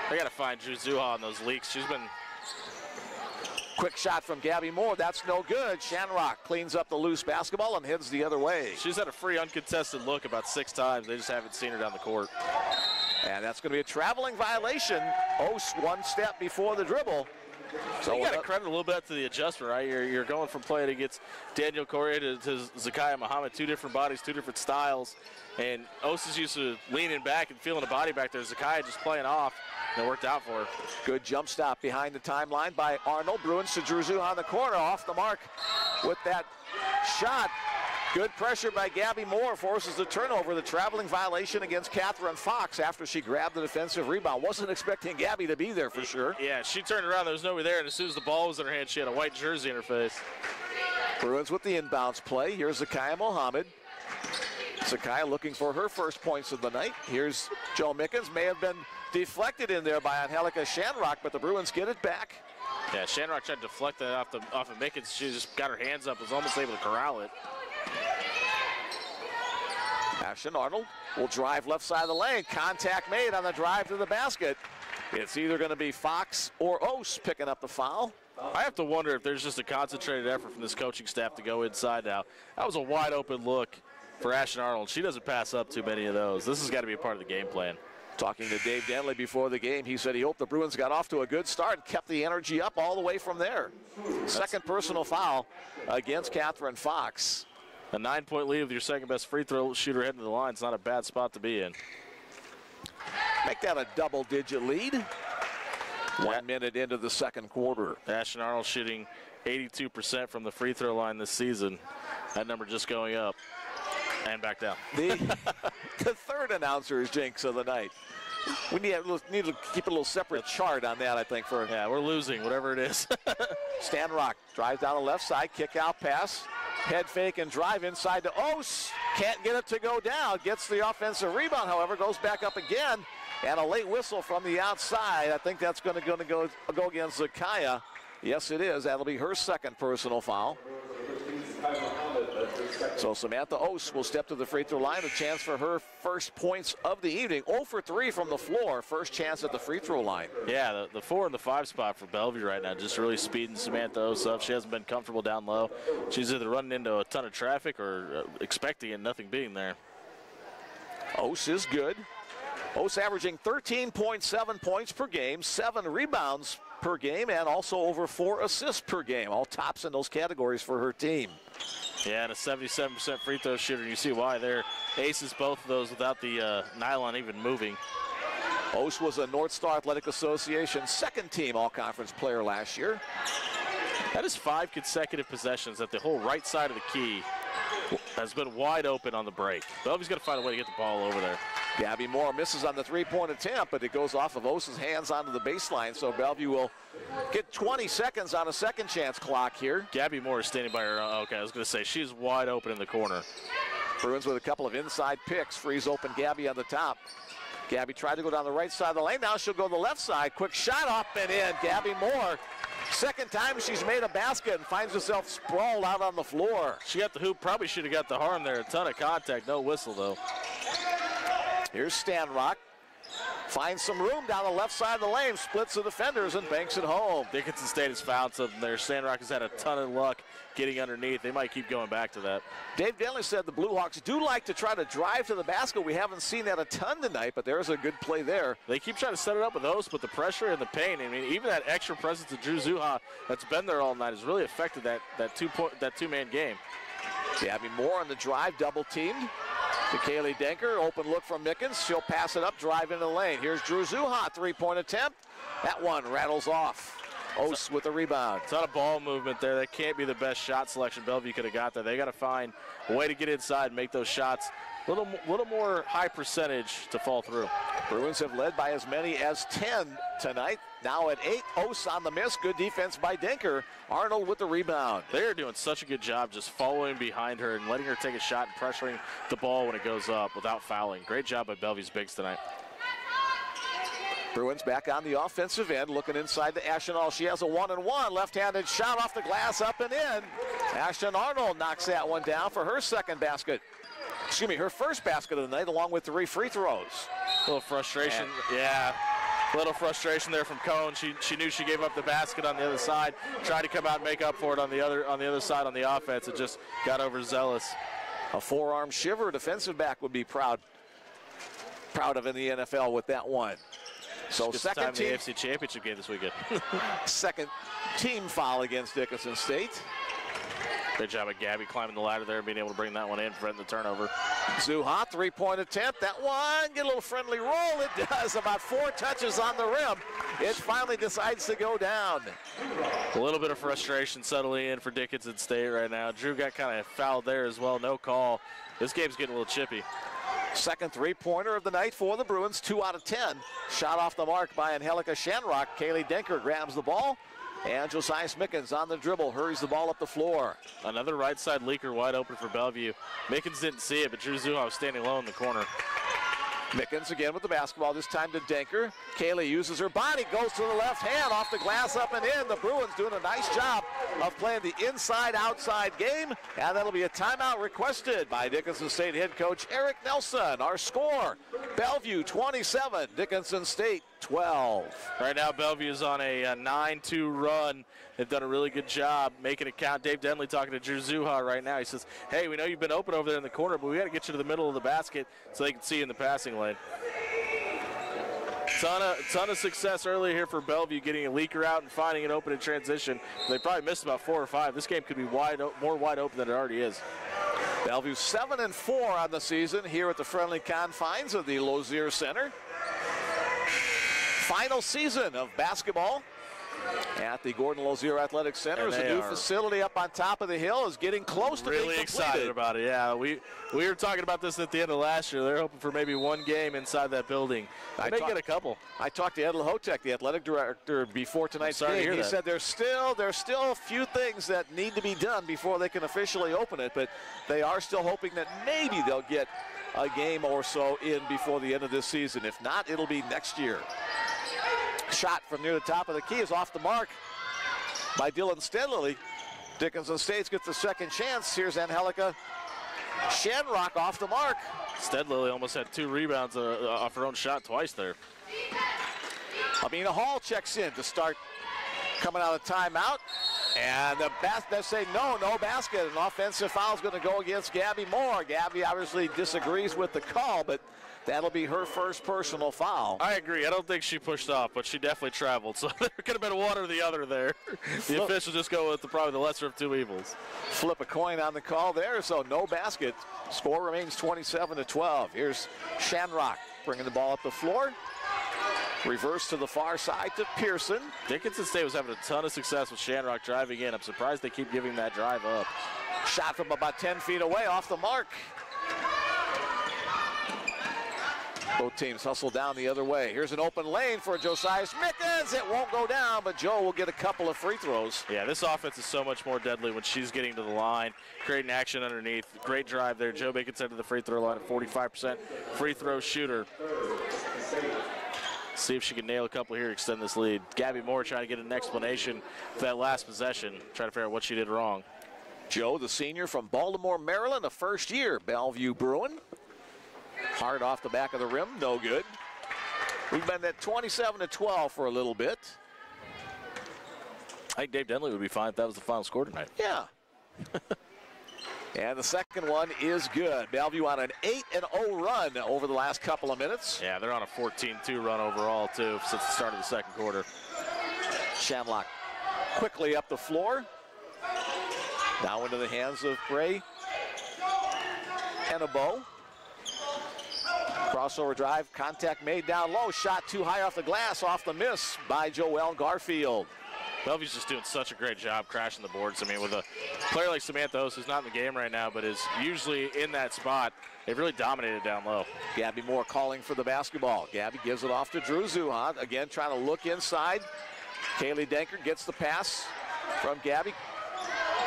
They got to find Drew Zuha on those leaks. She's been... Quick shot from Gabby Moore. That's no good. Shanrock cleans up the loose basketball and heads the other way. She's had a free uncontested look about 6 times. They just haven't seen her down the court. And that's going to be a traveling violation. Ost 1 step before the dribble. So you got to credit a little bit to the adjustment, right? You're going from playing against Daniel Correa to Zakiya Muhammad, 2 different bodies, 2 different styles. And Ost is used to leaning back and feeling a body back there. Zakiya just playing off. And it worked out for her. Good jump stop behind the timeline by Arnold. Bruins to Drew Zuha on the corner, off the mark with that shot. Good pressure by Gabby Moore forces the turnover. The traveling violation against Catherine Fox after she grabbed the defensive rebound. Wasn't expecting Gabby to be there for sure. Yeah, she turned around. There was nobody there. And as soon as the ball was in her hand, she had a white jersey in her face. Bruins with the inbounds play. Here's Zakiya Muhammad. Zakiya looking for her first points of the night. Here's Joe Mickens. May have been deflected in there by Angelica Shanrock, but the Bruins get it back. Yeah, Shanrock tried to deflect that off of Mickens. She just got her hands up, was almost able to corral it. Ashton Arnold will drive left side of the lane. Contact made on the drive to the basket. It's either going to be Fox or Ost picking up the foul. I have to wonder if there's just a concentrated effort from this coaching staff to go inside now. That was a wide open look for Ashton Arnold. She doesn't pass up too many of those. This has got to be a part of the game plan. Talking to Dave Denley before the game, he said he hoped the Bruins got off to a good start and kept the energy up all the way from there. Second personal foul against Catherine Fox. A 9-point lead with your second best free throw shooter heading to the line. It's not a bad spot to be in. Make that a double-digit lead. 1 minute into the second quarter. Ashton Arnold shooting 82% from the free throw line this season. That number just going up. And back down. The third announcer's jinx of the night. We need to keep a little separate chart on that, I think. Yeah, we're losing, whatever it is. Stanrock drives down the left side, kick out pass. Head fake and drive inside to Ose. Can't get it to go down. Gets the offensive rebound, however, goes back up again. And a late whistle from the outside. I think that's going to go against Zakaya. Yes, it is. That'll be her second personal foul. So Samantha Ose will step to the free throw line. A chance for her first points of the evening. 0 for 3 from the floor. First chance at the free throw line. Yeah, the 4 and the 5 spot for Bellevue right now. Just really speeding Samantha Ose up. She hasn't been comfortable down low. She's either running into a ton of traffic or expecting it, nothing being there. Ose is good. Ose averaging 13.7 points per game, 7 rebounds per game, and also over 4 assists per game. All tops in those categories for her team. Yeah, and a 77% free throw shooter. You see why there. Aces both of those without the nylon even moving. Ose was a North Star Athletic Association second team all-conference player last year. That is 5 consecutive possessions that the whole right side of the key has been wide open on the break. Bellevue's got to find a way to get the ball over there. Gabby Moore misses on the three-point attempt, but it goes off of Ose's hands onto the baseline, so Bellevue will get 20 seconds on a second chance clock here. Gabby Moore is standing by her. Okay, I was going to say, she's wide open in the corner. Bruins with a couple of inside picks, frees open Gabby on the top. Gabby tried to go down the right side of the lane. Now she'll go to the left side. Quick shot up and in. Gabby Moore, second time she's made a basket and finds herself sprawled out on the floor. She got the hoop, probably should have got the harm there. A ton of contact, no whistle though. Here's Stanrock. Finds some room down the left side of the lane, splits the defenders and banks it home. Dickinson State has found something there. Stanrock has had a ton of luck getting underneath. They might keep going back to that. Dave Denley said the Blue Hawks do like to try to drive to the basket. We haven't seen that a ton tonight, but there's a good play there. They keep trying to set it up with those, but the pressure and the pain, I mean, even that extra presence of Drew Zuha that's been there all night has really affected that two-man game. Gabby Moore on the drive, double teamed. To Kaylee Denker, open look from Mickens. She'll pass it up, drive into the lane. Here's Drew Zuha, three-point attempt. That one rattles off. Ose with the rebound. It's not a ball movement there. That can't be the best shot selection Bellevue could have got there. They got to find a way to get inside and make those shots a little more high percentage to fall through. Bruins have led by as many as 10 tonight. Now at 8, Ose on the miss. Good defense by Denker. Arnold with the rebound. They're doing such a good job just following behind her and letting her take a shot and pressuring the ball when it goes up without fouling. Great job by Bellevue's bigs tonight. Bruins back on the offensive end, looking inside to Ashton. She has a 1-and-1. Left-handed shot off the glass, up and in. Ashton Arnold knocks that one down for her second basket. Excuse me, her first basket of the night, along with 3 free throws. A little frustration, yeah. A little frustration there from Cohn. She knew she gave up the basket on the other side. Tried to come out and make up for it on the other side on the offense. It just got overzealous. A forearm shiver defensive back would be proud of in the NFL with that one. So second team, the AFC Championship game this weekend. Second team foul against Dickinson State. Great job at Gabby climbing the ladder there and being able to bring that one in, preventing the turnover. Zuha, three-point attempt. That one, get a little friendly roll. It does. About 4 touches on the rim. It finally decides to go down. A little bit of frustration settling in for Dickinson State right now. Drew got kind of fouled there as well. No call. This game's getting a little chippy. Second three-pointer of the night for the Bruins, 2 out of 10. Shot off the mark by Angelica Shanrock. Kaylee Denker grabs the ball. And Josiah Mickens on the dribble, hurries the ball up the floor. Another right side leaker wide open for Bellevue. Mickens didn't see it, but Drew Zuha was standing low in the corner. Mickens again with the basketball, this time to Denker. Kaylee uses her body, goes to the left hand, off the glass, up and in. The Bruins doing a nice job of playing the inside-outside game, and that'll be a timeout requested by Dickinson State head coach Eric Nelson. Our score, Bellevue 27, Dickinson State 12. Right now, Bellevue is on a 9-2 run. They've done a really good job making it count. Dave Denley talking to Drew Zuha right now. He says, hey, we know you've been open over there in the corner, but we got to get you to the middle of the basket so they can see you in the passing lane. Ton of success earlier here for Bellevue, getting a leaker out and finding it open in transition. They probably missed about 4 or 5. This game could be more wide open than it already is. Bellevue 7-4 on the season here at the friendly confines of the Lozier Center. Final season of basketball at the Gordon Lozier Athletic Center. As a new facility up on top of the hill is getting close to being completed. Really excited about it, yeah. We were talking about this at the end of last year. They're hoping for maybe one game inside that building. They may get a couple. I talked to Ed Lahotek, the athletic director, before tonight's game. He said there's still a few things that need to be done before they can officially open it, but they are still hoping that maybe they'll get a game or so in before the end of this season. If not, it'll be next year. Shot from near the top of the key is off the mark by Dylan Stedley. Dickinson State gets the second chance. Here's Angelica Shanrock off the mark. Stedley almost had 2 rebounds off her own shot twice there. Amina Hall checks in to start coming out of timeout. And they say no basket. An offensive foul is going to go against Gabby Moore. Gabby obviously disagrees with the call, but that'll be her first personal foul. I agree. I don't think she pushed off, but she definitely traveled. So there could have been one or the other there. The officials just go with probably the lesser of 2 evils. Flip a coin on the call there, so no basket. Score remains 27-12. Here's Shanrock bringing the ball up the floor. Reverse to the far side to Pearson. Dickinson State was having a ton of success with Shanrock driving in. I'm surprised they keep giving that drive up. Shot from about 10 feet away, off the mark. Both teams hustle down the other way. Here's an open lane for Josiah Smickens. It won't go down, but Joe will get a couple of free throws. Yeah, this offense is so much more deadly when she's getting to the line, creating action underneath. Great drive there. Joe Bacon sent to the free throw line at 45% free throw shooter. See if she can nail a couple here, extend this lead. Gabby Moore trying to get an explanation for that last possession, trying to figure out what she did wrong. Joe, the senior from Baltimore, Maryland, a first-year Bellevue Bruin. Hard off the back of the rim, no good. We've been at 27-12 for a little bit. I think Dave Denley would be fine if that was the final score tonight. Yeah. And the second one is good. Bellevue on an 8-0 run over the last couple of minutes. Yeah, they're on a 14-2 run overall, too, since the start of the second quarter. Shanlock quickly up the floor. Now into the hands of Bray Enabo. Crossover drive, contact made down low. Shot too high off the glass, off the miss by Joelle Garfield. Bellevue's just doing such a great job crashing the boards. I mean, with a player like Samantha Ose, who's not in the game right now, but is usually in that spot, they've really dominated down low. Gabby Moore calling for the basketball. Gabby gives it off to Drew Zuhan. Again, trying to look inside. Kaylee Denker gets the pass from Gabby.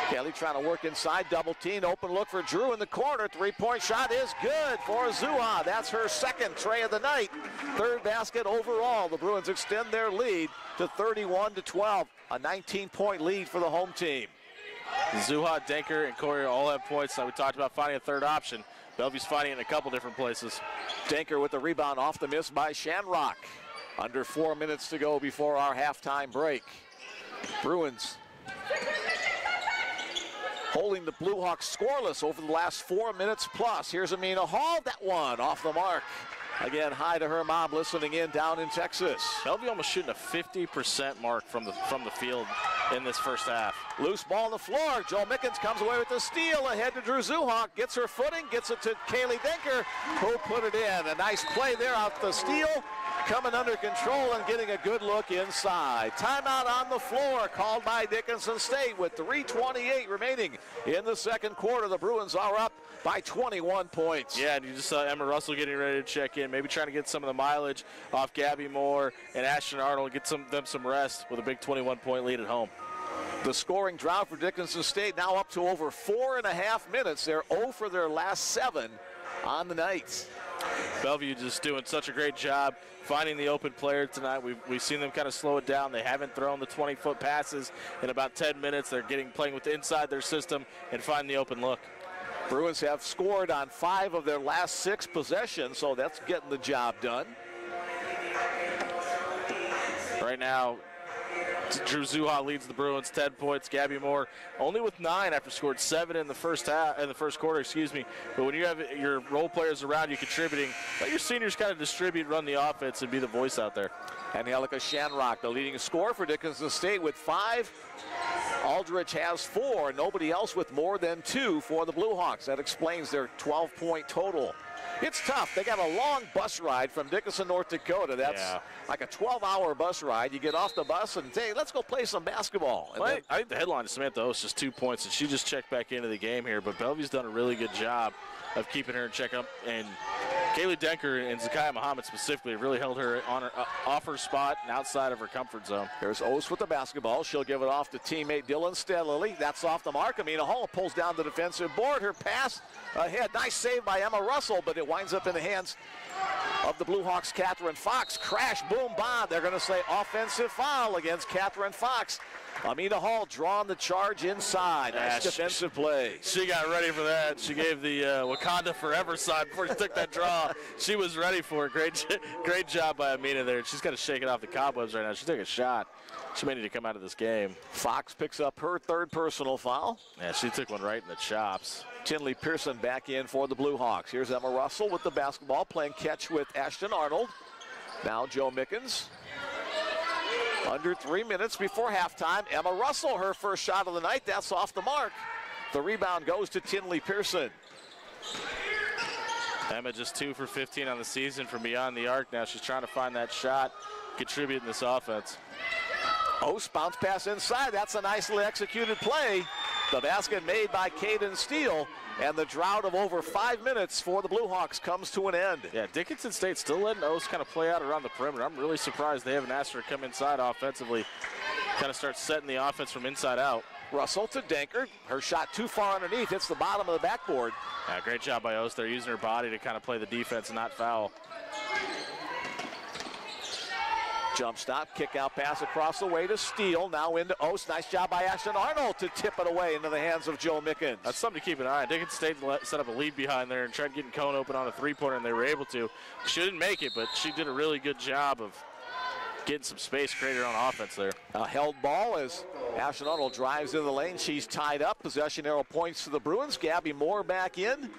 Kelly trying to work inside, double team, open look for Drew in the corner. 3-point shot is good for Zuha. That's her second tray of the night. Third basket overall. The Bruins extend their lead to 31-12. A 19-point lead for the home team. Zuha, Denker, and Corey all have points. Now we talked about finding a third option. Bellevue's finding it in a couple different places. Denker with the rebound off the miss by Shanrock. Under 4 minutes to go before our halftime break. Bruins holding the Blue Hawks scoreless over the last 4 minutes plus. Here's Amina Hall, that one off the mark. Again, hi to her mom listening in down in Texas. Bellevue almost shooting a 50% mark from the field in this first half. Loose ball on the floor. Joe Mickens comes away with the steal ahead to Drew Zuhawk. Gets her footing, gets it to Kaylee Denker, who put it in. A nice play there out the steal. Coming under control and getting a good look inside. Timeout on the floor called by Dickinson State with 3:28 remaining in the second quarter. The Bruins are up by 21 points. Yeah, and you just saw Emma Russell getting ready to check in, maybe trying to get some of the mileage off Gabby Moore and Ashton Arnold, get them some rest with a big 21-point lead at home. The scoring drought for Dickinson State now up to over 4.5 minutes. They're 0 for their last 7 on the night. Bellevue just doing such a great job finding the open player tonight. We've seen them kind of slow it down. They haven't thrown the 20-foot passes in about 10 minutes. They're playing with inside their system and finding the open look. Bruins have scored on 5 of their last 6 possessions, so that's getting the job done. Right now, Drew Zuha leads the Bruins 10 points. Gabby Moore only with 9 after scored 7 in the first quarter, excuse me. But when you have your role players around you contributing, let your seniors kind of distribute, run the offense, and be the voice out there. Angelica Shanrock, the leading scorer for Dickinson State with 5. Aldrich has 4. Nobody else with more than 2 for the Blue Hawks. That explains their 12-point total. It's tough. They got a long bus ride from Dickinson, North Dakota. That's like a 12-hour bus ride. You get off the bus and say, let's go play some basketball. And I think the headline is Samantha Ost just 2 points, and she just checked back into the game here. But Bellevue's done a really good job of keeping her in check up. And Kaylee Denker and Zakiya Muhammad specifically really held her on her off her spot and outside of her comfort zone. There's Ost with the basketball. She'll give it off to teammate Dylan Steadlily. That's off the mark. Amina Hall pulls down the defensive board. Her pass ahead. Nice save by Emma Russell, but it winds up in the hands of the Blue Hawks' Catherine Fox. Crash, boom, bomb. They're going to say offensive foul against Catherine Fox. Amina Hall drawing the charge inside. Nice defensive play. She got ready for that. She gave the Wakanda Forever sign before she took that draw. She was ready for it. Great job by Amina there. She's got to shake it off the cobwebs right now. She took a shot. She may need to come out of this game. Fox picks up her third personal foul. Yeah, she took one right in the chops. Tinley Pearson back in for the Blue Hawks. Here's Emma Russell with the basketball, playing catch with Ashton Arnold. Now Joe Mickens. Under 3 minutes before halftime. Emma Russell, her first shot of the night. That's off the mark. The rebound goes to Tinley Pearson. Emma just 2 for 15 on the season from beyond the arc now. She's trying to find that shot, contribute in this offense. Ost bounce pass inside. That's a nicely executed play. The basket made by Caden Steele, and the drought of over 5 minutes for the Blue Hawks comes to an end. Yeah, Dickinson State still letting Ost kind of play out around the perimeter. I'm really surprised they haven't asked her to come inside offensively, kind of start setting the offense from inside out. Russell to Denker. Her shot too far underneath. Hits the bottom of the backboard. Yeah, great job by Ost. They're using her body to kind of play the defense and not foul. Jump stop, kick out pass across the way to Steele. Now into Ost. Nice job by Ashton Arnold to tip it away into the hands of Joe Mickens. That's something to keep an eye on. Dickinson State set up a lead behind there and tried getting Cone open on a three-pointer, and they were able to. She didn't make it, but she did a really good job of getting some space created on offense there. A held ball as Ashton Arnold drives into the lane. She's tied up. Possession arrow points to the Bruins. Gabby Moore back in,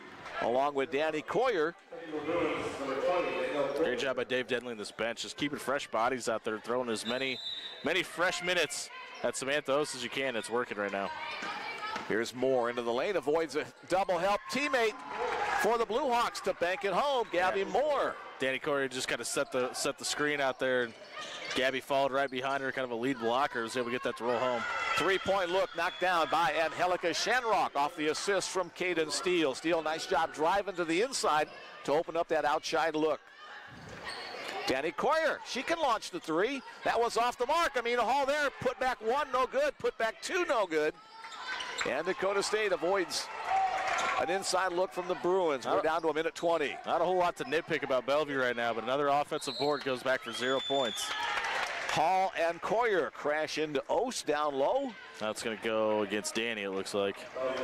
along with Danny Coyer. Great job by Dave Denley on this bench, just keeping fresh bodies out there, throwing as many fresh minutes at Samantha Ost as you can. It's working right now. Here's Moore into the lane, avoids a double help teammate for the Blue Hawks to bank it home. Gabby Moore. Danny Coyer just kind of set the screen out there, and Gabby followed right behind her, kind of a lead blocker, was able to get that to roll home. Three-point look knocked down by Angelica Shanrock off the assist from Caden Steele. Steele, nice job driving to the inside to open up that outside look. Danny Coyer, she can launch the three. That was off the mark. Amina Hall there. Put back one, no good. Put back two, no good. And Dakota State avoids an inside look from the Bruins. We're down to a minute 20. Not a whole lot to nitpick about Bellevue right now, but another offensive board goes back for 0 points. Hall and Coyer crash into Ost down low. That's going to go against Danny, it looks like.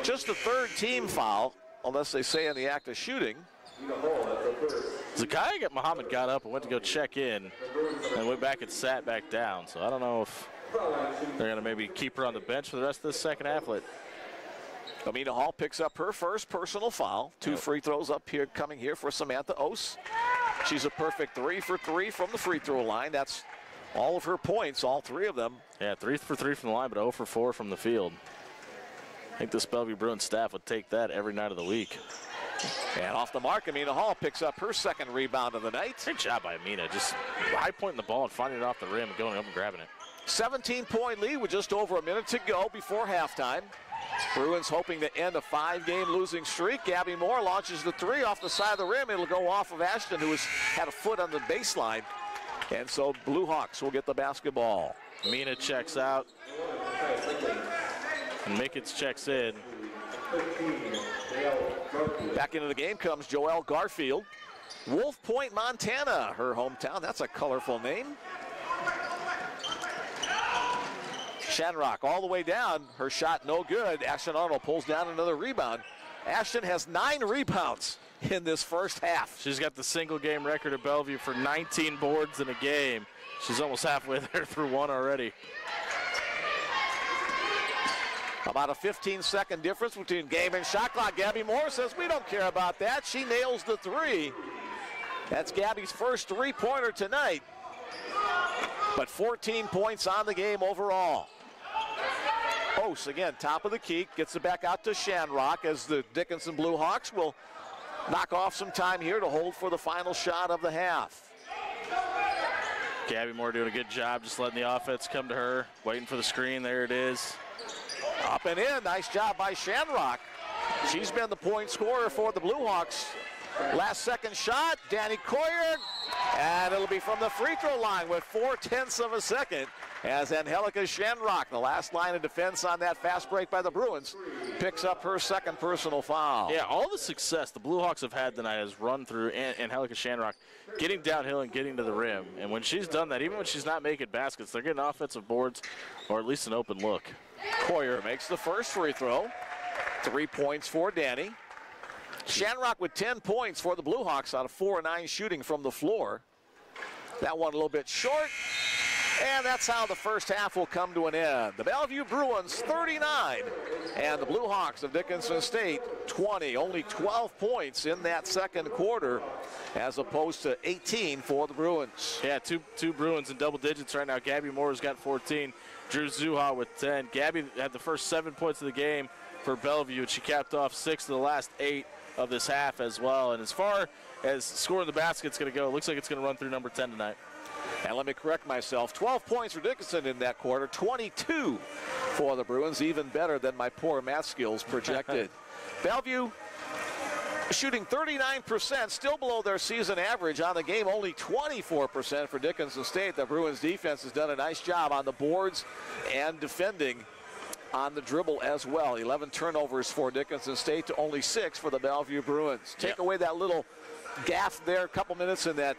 Just the third team foul, unless they say in the act of shooting. Zakiya Muhammad got up and went to go check in and went back and sat back down. So I don't know if they're going to maybe keep her on the bench for the rest of the second half. Amina Hall picks up her first personal foul. Two free throws up here, coming here for Samantha Ost. She's a perfect 3 for 3 from the free throw line. That's all of her points, all three of them. Yeah, 3 for 3 from the line, but 0 for 4 from the field. I think this Bellevue Bruins staff would take that every night of the week. And off the mark, Amina Hall picks up her second rebound of the night. Great job by Amina, just high pointing the ball and finding it off the rim and going up and grabbing it. 17-point lead with just over a minute to go before halftime. Bruins hoping to end a 5-game losing streak. Gabby Moore launches the three off the side of the rim. It'll go off of Ashton, who has had a foot on the baseline. And so Blue Hawks will get the basketball. Amina checks out. And Mickens checks in. Back into the game comes Joelle Garfield. Wolf Point, Montana, her hometown. That's a colorful name. Shanrock all the way down. Her shot no good. Ashton Arnold pulls down another rebound. Ashton has 9 rebounds in this first half. She's got the single game record at Bellevue for 19 boards in a game. She's almost halfway there through one already. About a 15-second difference between game and shot clock. Gabby Moore says, we don't care about that. She nails the three. That's Gabby's first three-pointer tonight. But 14 points on the game overall. Ost, again, top of the key, gets it back out to Shanrock as the Dickinson Blue Hawks will knock off some time here to hold for the final shot of the half. Gabby Moore doing a good job just letting the offense come to her, waiting for the screen. There it is. Up and in. Nice job by Shamrock. She's been the point scorer for the Blue Hawks. Last second shot, Danny Coyer, and it'll be from the free throw line with 0.4 of a second as Angelica Shamrock, the last line of defense on that fast break by the Bruins, picks up her second personal foul. Yeah, all the success the Blue Hawks have had tonight has run through Angelica Shamrock, getting downhill and getting to the rim. And when she's done that, even when she's not making baskets, they're getting offensive boards or at least an open look. Coyer makes the first free throw. 3 points for Danny. Shamrock with 10 points for the Blue Hawks out of 4 of 9 shooting from the floor. That one a little bit short. And that's how the first half will come to an end. The Bellevue Bruins 39 and the Blue Hawks of Dickinson State 20. Only 12 points in that second quarter as opposed to 18 for the Bruins. Yeah, two Bruins in double digits right now. Gabby Moore's got 14. Drew Zuha with 10. Gabby had the first 7 points of the game for Bellevue, and she capped off 6 of the last 8 of this half as well. And as far as scoring the basket's going to go, it looks like it's going to run through number 10 tonight. And let me correct myself, 12 points for Dickinson in that quarter, 22 for the Bruins, even better than my poor math skills projected. Bellevue shooting 39%, still below their season average on the game, only 24% for Dickinson State. The Bruins defense has done a nice job on the boards and defending on the dribble as well. 11 turnovers for Dickinson State to only 6 for the Bellevue Bruins. Take away that little gaffe there, a couple minutes in that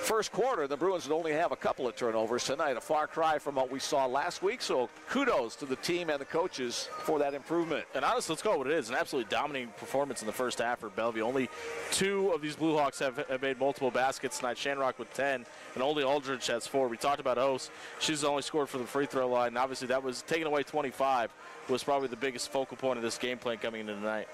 first quarter, the Bruins would only have a couple of turnovers tonight. A far cry from what we saw last week, so kudos to the team and the coaches for that improvement. And honestly, let's call it what it is, an absolutely dominating performance in the first half for Bellevue. Only 2 of these Blue Hawks have made multiple baskets tonight. Shamrock with 10, and only Aldridge has 4. We talked about Ose. She's only scored for the free throw line, and obviously that was taking away 25, was probably the biggest focal point of this game plan coming into tonight.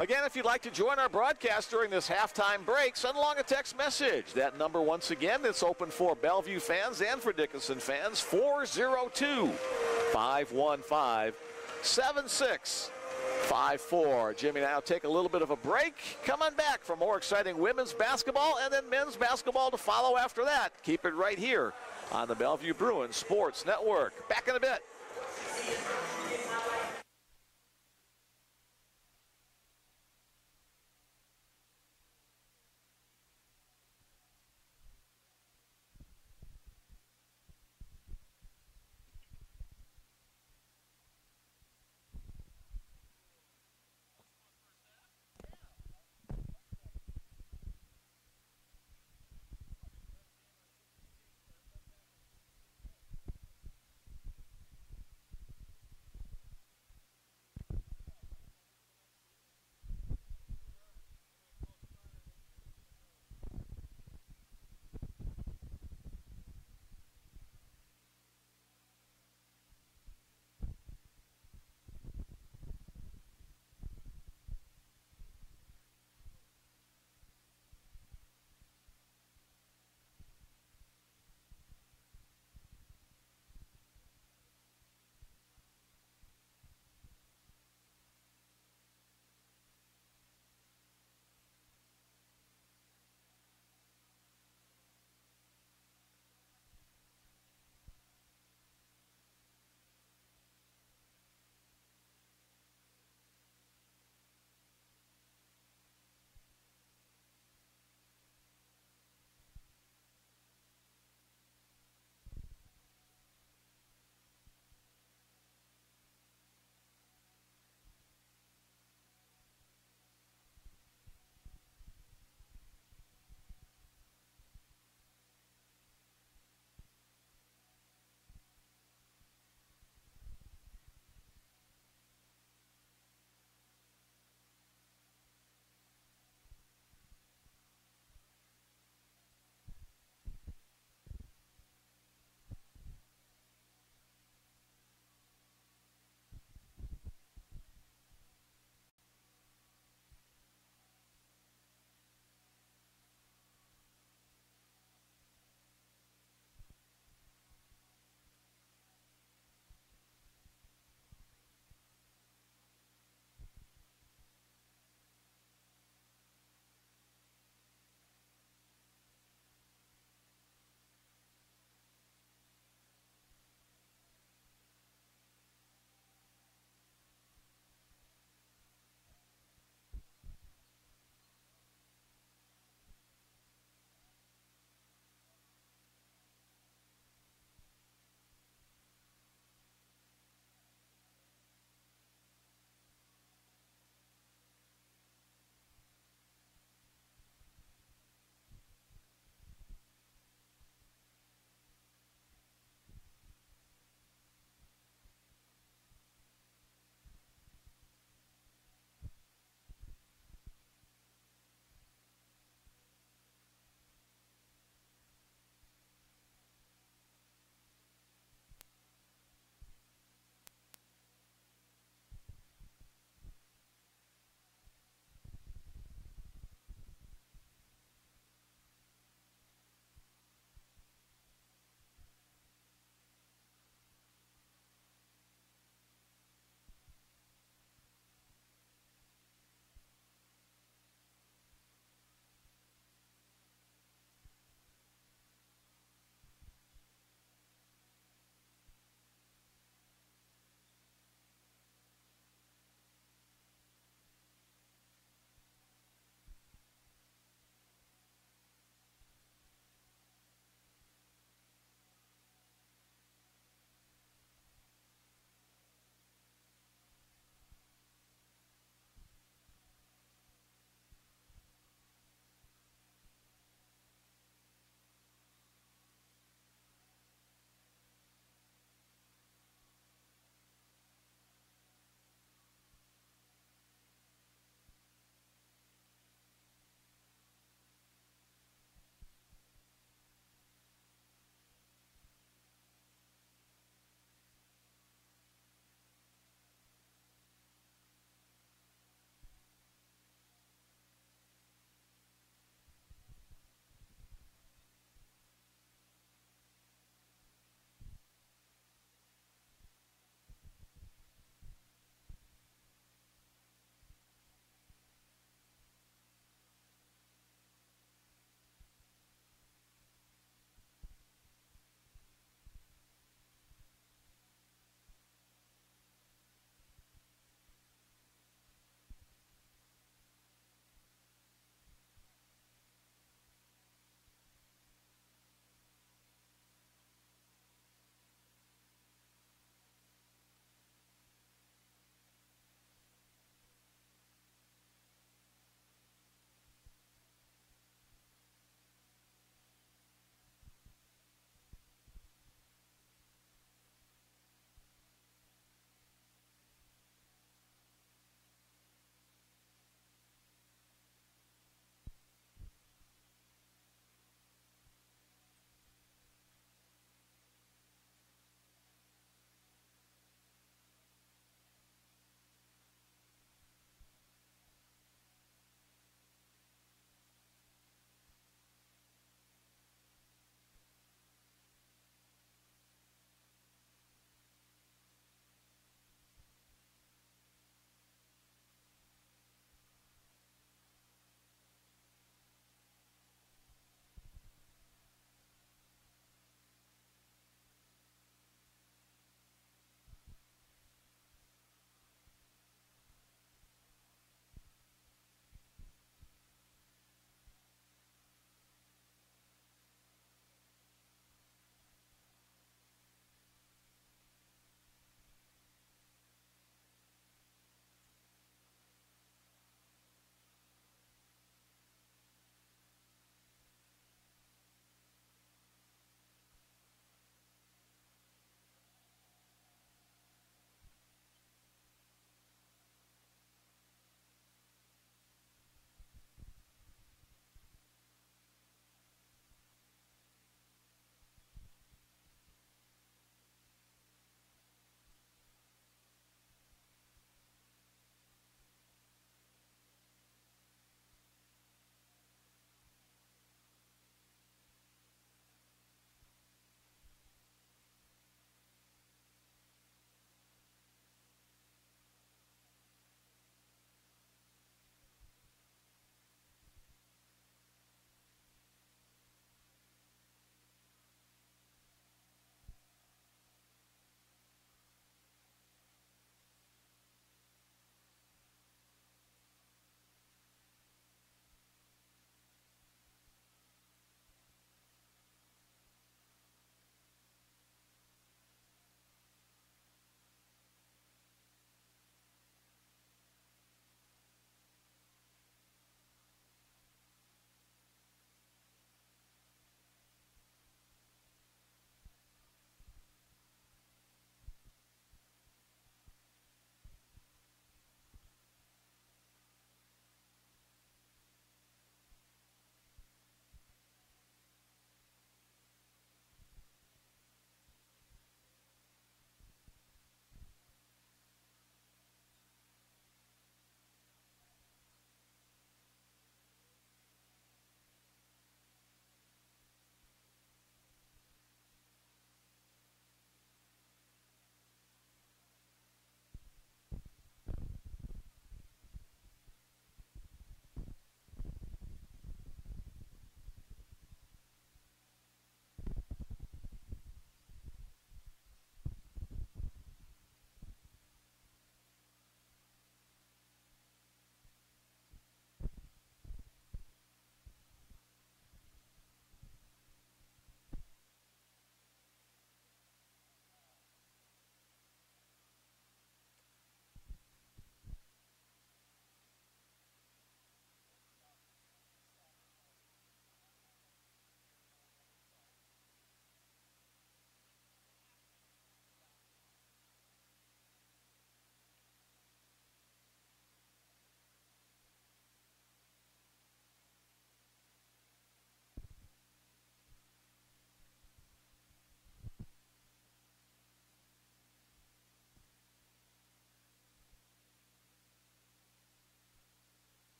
Again, if you'd like to join our broadcast during this halftime break, send along a text message. That number, once again, it's open for Bellevue fans and for Dickinson fans, 402-515-7654. Jimmy and I will take a little bit of a break. Coming back for more exciting women's basketball and then men's basketball to follow after that. Keep it right here on the Bellevue Bruins Sports Network. Back in a bit.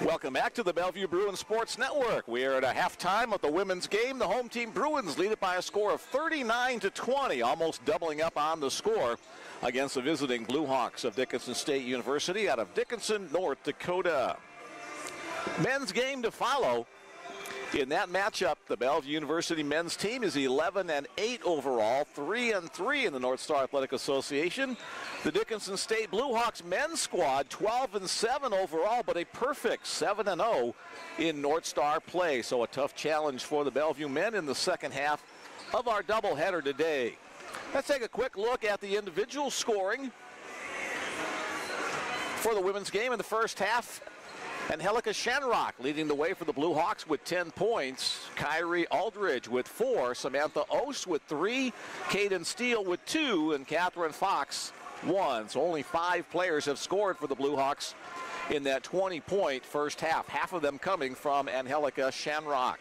Welcome back to the Bellevue Bruins Sports Network. We are at a halftime of the women's game. The home team Bruins lead it by a score of 39-20, almost doubling up on the score against the visiting Blue Hawks of Dickinson State University out of Dickinson, North Dakota. Men's game to follow. In that matchup, the Bellevue University men's team is 11-8 overall, 3-3 in the North Star Athletic Association. The Dickinson State Blue Hawks men's squad 12-7 overall, but a perfect 7-0 in North Star play. So a tough challenge for the Bellevue men in the second half of our doubleheader today. Let's take a quick look at the individual scoring for the women's game in the first half. Angelica Shanrock leading the way for the Blue Hawks with 10 points. Kyrie Aldridge with 4. Samantha Ose with 3. Caden Steele with 2. And Catherine Fox 1. So only 5 players have scored for the Blue Hawks in that 20-point first half. Half of them coming from Angelica Shanrock.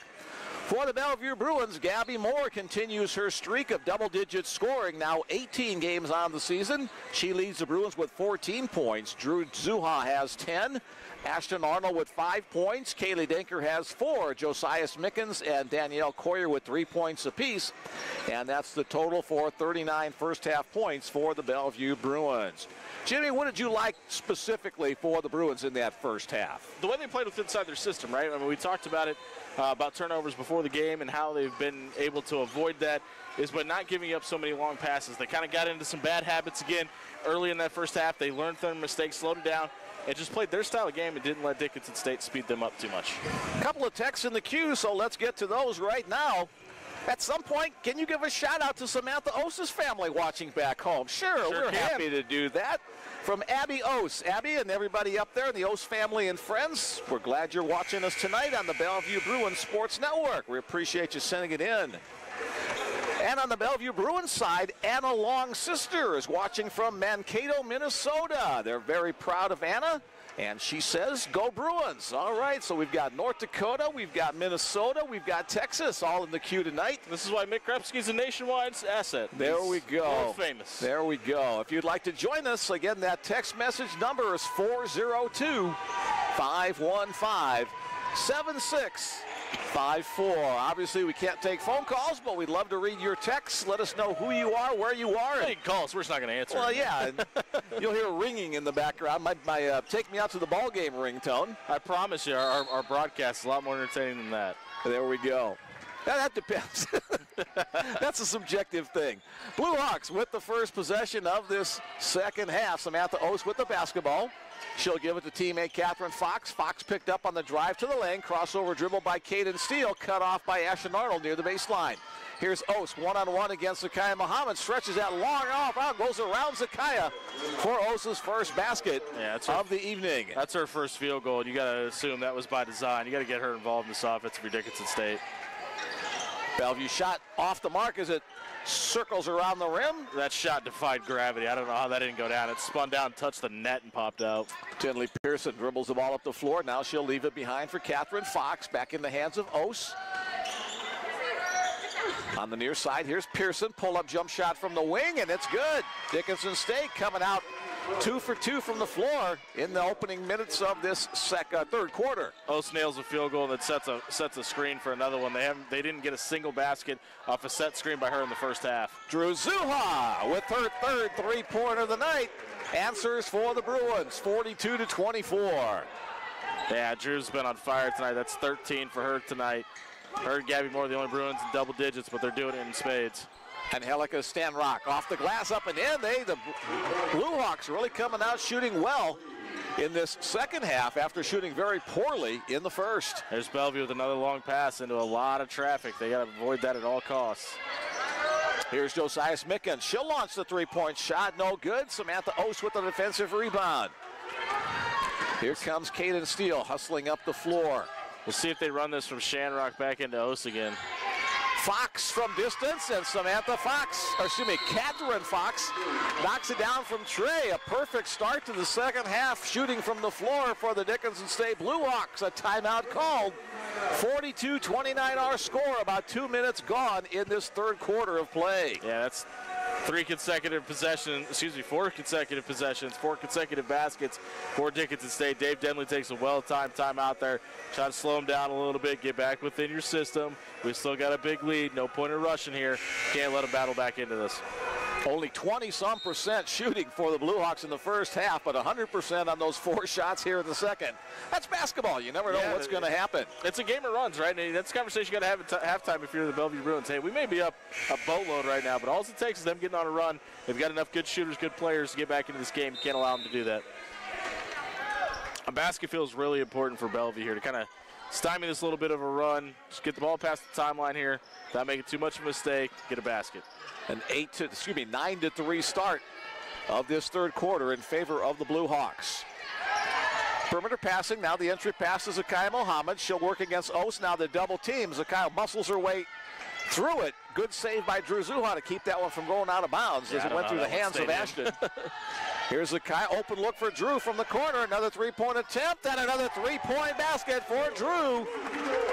For the Bellevue Bruins, Gabby Moore continues her streak of double-digit scoring, now 18 games on the season. She leads the Bruins with 14 points. Drew Zuha has 10. Ashton Arnold with 5 points. Kaylee Denker has 4. Josiah Mickens and Danielle Coyer with 3 points apiece. And that's the total for 39 first-half points for the Bellevue Bruins. Jimmy, what did you like specifically for the Bruins in that first half? The way they played with inside their system, right? I mean, we talked about it, about turnovers before the game and how they've been able to avoid that is by not giving up so many long passes. They kind of got into some bad habits again early in that first half. They learned their mistakes, slowed it down, and just played their style of game and didn't let Dickinson State speed them up too much. A couple of texts in the queue, so let's get to those right now. At some point, can you give a shout-out to Samantha Ose's family watching back home? Sure we're happy to do that. From Abby Ose. Abby and everybody up there in the Ose family and friends, we're glad you're watching us tonight on the Bellevue Bruins Sports Network. We appreciate you sending it in. And on the Bellevue Bruins side, Anna Long's sister is watching from Mankato, Minnesota. They're very proud of Anna. And she says, go Bruins. All right, so we've got North Dakota, we've got Minnesota, we've got Texas all in the queue tonight. This is why Mick Krepsky's a nationwide asset. There we go. World famous. There we go. If you'd like to join us, again, that text message number is 402-515-7654. Obviously, we can't take phone calls, but we'd love to read your texts. Let us know who you are, where you are. You can call us. We're just not going to answer. Well, yeah. You'll hear ringing in the background. My take me out to the ball game ringtone. I promise you, our broadcast is a lot more entertaining than that. There we go. That depends. That's a subjective thing. Blue Hawks with the first possession of this second half. Samantha Ose with the basketball. She'll give it to teammate Catherine Fox. Fox picked up on the drive to the lane. Crossover dribble by Caden Steele. Cut off by Ashton Arnold near the baseline. Here's Ose one-on-one against Zakaya Muhammad. Stretches that long off out. Goes around Zakaya for Ose's first basket of the evening. That's her first field goal. You got to assume that was by design. You got to get her involved in this offense for Dickinson State. Bellevue shot off the mark as it circles around the rim. That shot defied gravity. I don't know how that didn't go down. It spun down, touched the net, and popped out. Tinley Pearson dribbles the ball up the floor. Now she'll leave it behind for Catherine Fox. Back in the hands of Ose. On the near side, here's Pearson. Pull-up jump shot from the wing, and it's good. Dickinson State coming out 2 for 2 from the floor in the opening minutes of this third quarter. Ose nails a field goal that sets a screen for another one. They didn't get a single basket off a set screen by her in the first half. Drew Zuha with her third three-pointer of the night. Answers for the Bruins, 42-24. Yeah, Drew's been on fire tonight. That's 13 for her tonight. Her and Gabby Moore, the only Bruins in double digits, but they're doing it in spades. Angelica Stanrock off the glass, up and in. The Blue Hawks really coming out shooting well in this second half after shooting very poorly in the first. There's Bellevue with another long pass into a lot of traffic. They got to avoid that at all costs. Here's Josiah Mickens. She'll launch the three-point shot. No good. Samantha Ose with the defensive rebound. Here comes Caden Steele hustling up the floor. We'll see if they run this from Shanrock back into Ose again. Fox from distance, and Catherine Fox knocks it down from Trey. A perfect start to the second half, shooting from the floor for the Dickinson State Blue Hawks. A timeout called. 42-29 our score, about 2 minutes gone in this third quarter of play. Yeah, 4 consecutive possessions, 4 consecutive baskets for Dickinson State. Dave Denley takes a well-timed timeout there. Try to slow him down a little bit, get back within your system. We've still got a big lead. No point in rushing here. Can't let him battle back into this. Only 20-some% shooting for the Blue Hawks in the first half, but 100% on those 4 shots here in the second. That's basketball. You never know what's going to happen. It's a game of runs, right? And that's a conversation you got to have at halftime if you're the Bellevue Bruins. Hey, we may be up a boatload right now, but all it takes is them getting on a run. They've got enough good shooters, good players to get back into this game. You can't allow them to do that. A basket feels really important for Bellevue here to kind of stymie this little bit of a run. Just get the ball past the timeline here, not making too much of a mistake, get a basket. An 9-3 start of this third quarter in favor of the Blue Hawks. Perimeter passing, now the entry pass to Zakiya Mohammed. She'll work against Ose, now the double team. Zakiya muscles her way through it. Good save by Drew Zuha to keep that one from going out of bounds as it went through the hands of Ashton. Here's Zakiya, open look for Drew from the corner. Another three-point attempt and another three-point basket for Drew.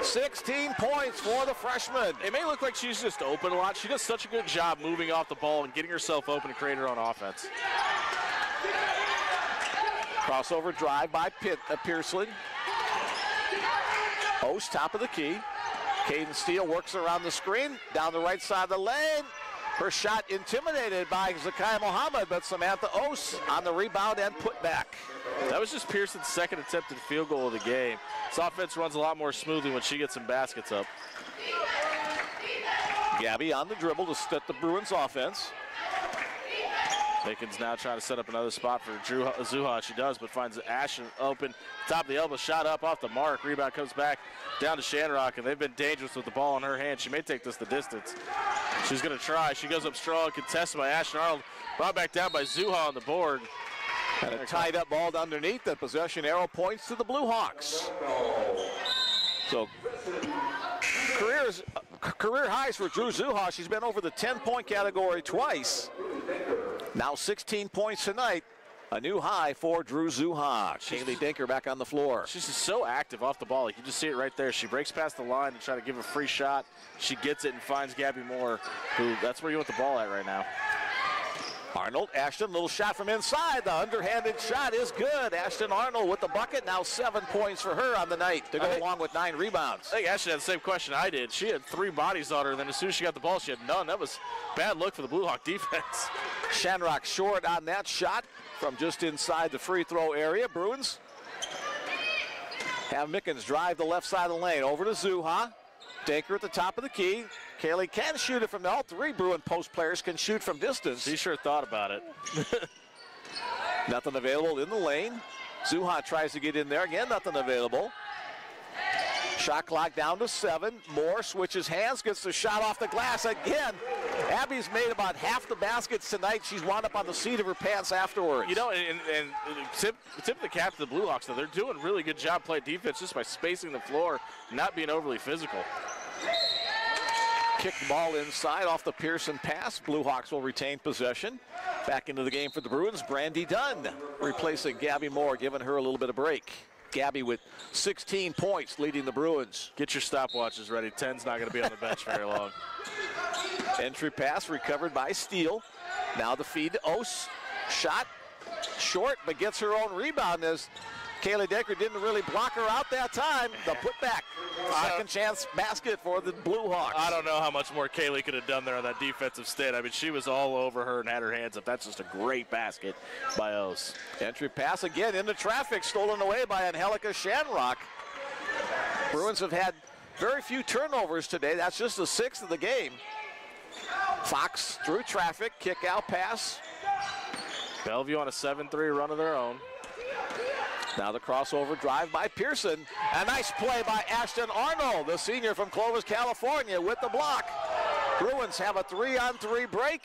16 points for the freshman. It may look like she's just open a lot. She does such a good job moving off the ball and getting herself open to create her own offense. Crossover drive by Pearson. Ose, top of the key. Caden Steele works around the screen, down the right side of the lane. Her shot intimidated by Zakiya Mohammed, but Samantha Ose on the rebound and put back. That was just Pearson's second attempted field goal of the game. This offense runs a lot more smoothly when she gets some baskets up. Gabby on the dribble to set the Bruins offense. Dickens now trying to set up another spot for Drew Zuha. She does, but finds Ashton open. Top of the elbow, shot up off the mark. Rebound comes back down to Shanrock, and they've been dangerous with the ball in her hand. She may take this the distance. She's going to try. She goes up strong, contested by Ashton Arnold. Brought back down by Zuha on the board. And a tied up ball underneath. The possession arrow points to the Blue Hawks. So career highs for Drew Zuha. She's been over the 10-point category twice. Now 16 points tonight. A new high for Drew Zuha. Kaylee Dinker back on the floor. She's just so active off the ball. You can just see it right there. She breaks past the line to try to give a free shot. She gets it and finds Gabby Moore, who that's where you want the ball at right now. Arnold, Ashton, little shot from inside. The underhanded shot is good. Ashton Arnold with the bucket. Now 7 points for her on the night to go along with 9 rebounds. I think Ashton had the same question I did. She had 3 bodies on her, and then as soon as she got the ball, she had none. That was bad look for the Blue Hawk defense. Shanrock short on that shot from just inside the free throw area. Bruins have Mickens drive the left side of the lane over to Zuha. Dinker at the top of the key. Kaylee can shoot it from all 3 Bruin post players can shoot from distance. She sure thought about it. Nothing available in the lane. Zuha tries to get in there. Again, nothing available. Shot clock down to 7. Moore switches hands, gets the shot off the glass again. Abby's made about half the baskets tonight. She's wound up on the seat of her pants afterwards. You know, and tip the cap to the Blue Hawks, though. They're doing a really good job playing defense just by spacing the floor, not being overly physical. Kick the ball inside off the Pearson pass. Blue Hawks will retain possession. Back into the game for the Bruins. Brandy Dunn replacing Gabby Moore, giving her a little bit of break. Gabby with 16 points leading the Bruins. Get your stopwatches ready. 10's not going to be on the bench very long. Entry pass recovered by Steele. Now the feed to Ose. Shot short, but gets her own rebound as Kaylee Dinker didn't really block her out that time. The putback. Second chance basket for the Blue Hawks. I don't know how much more Kaylee could have done there on that defensive stand. I mean, she was all over her and had her hands up. That's just a great basket by Ose. Entry pass again into traffic, stolen away by Angelica Shanrock. Bruins have had very few turnovers today. That's just the 6th of the game. Fox through traffic, kick out pass. Bellevue on a 7-3 run of their own. Now the crossover drive by Pearson. A nice play by Ashton Arnold, the senior from Clovis, California, with the block. Bruins have a 3-on-3 break.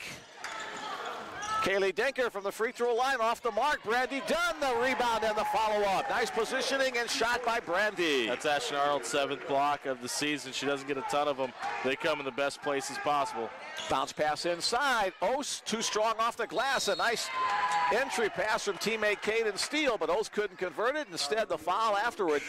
Kaylee Dinker from the free throw line off the mark. Brandy Dunn, the rebound and the follow-up. Nice positioning and shot by Brandy. That's Ashton Arnold's 7th block of the season. She doesn't get a ton of them. They come in the best places possible. Bounce pass inside. Ose too strong off the glass. A nice Entry pass from teammate Caden Steele, but O's couldn't convert it. Instead, the foul afterward.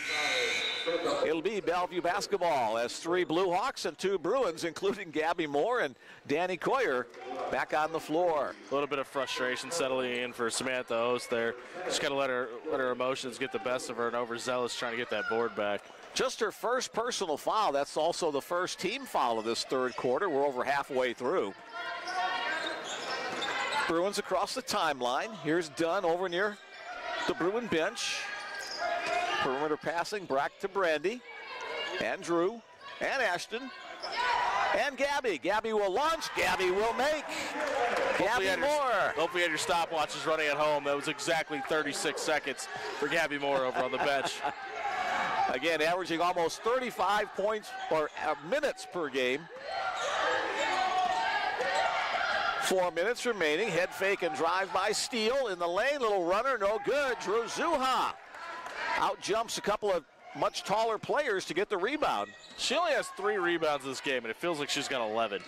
It'll be Bellevue basketball as 3 Blue Hawks and 2 Bruins, including Gabby Moore and Danny Coyer, back on the floor. A little bit of frustration settling in for Samantha Ost there. Just got to let her emotions get the best of her and overzealous trying to get that board back. Just her first personal foul. That's also the first team foul of this third quarter. We're over halfway through. Bruins across the timeline. Here's Dunn over near the Bruin bench. Perimeter passing back to Brandy and Drew and Ashton and Gabby. Gabby will launch. Gabby will make. Gabby Moore. Hopefully you had your stopwatches running at home. That was exactly 36 seconds for Gabby Moore over on the bench. Again, averaging almost 35 points or minutes per game. 4 minutes remaining. Head fake and drive by Steele in the lane. Little runner, no good. Drew Zuha out jumps a couple of much taller players to get the rebound. She only has 3 rebounds this game, and it feels like she's got 11.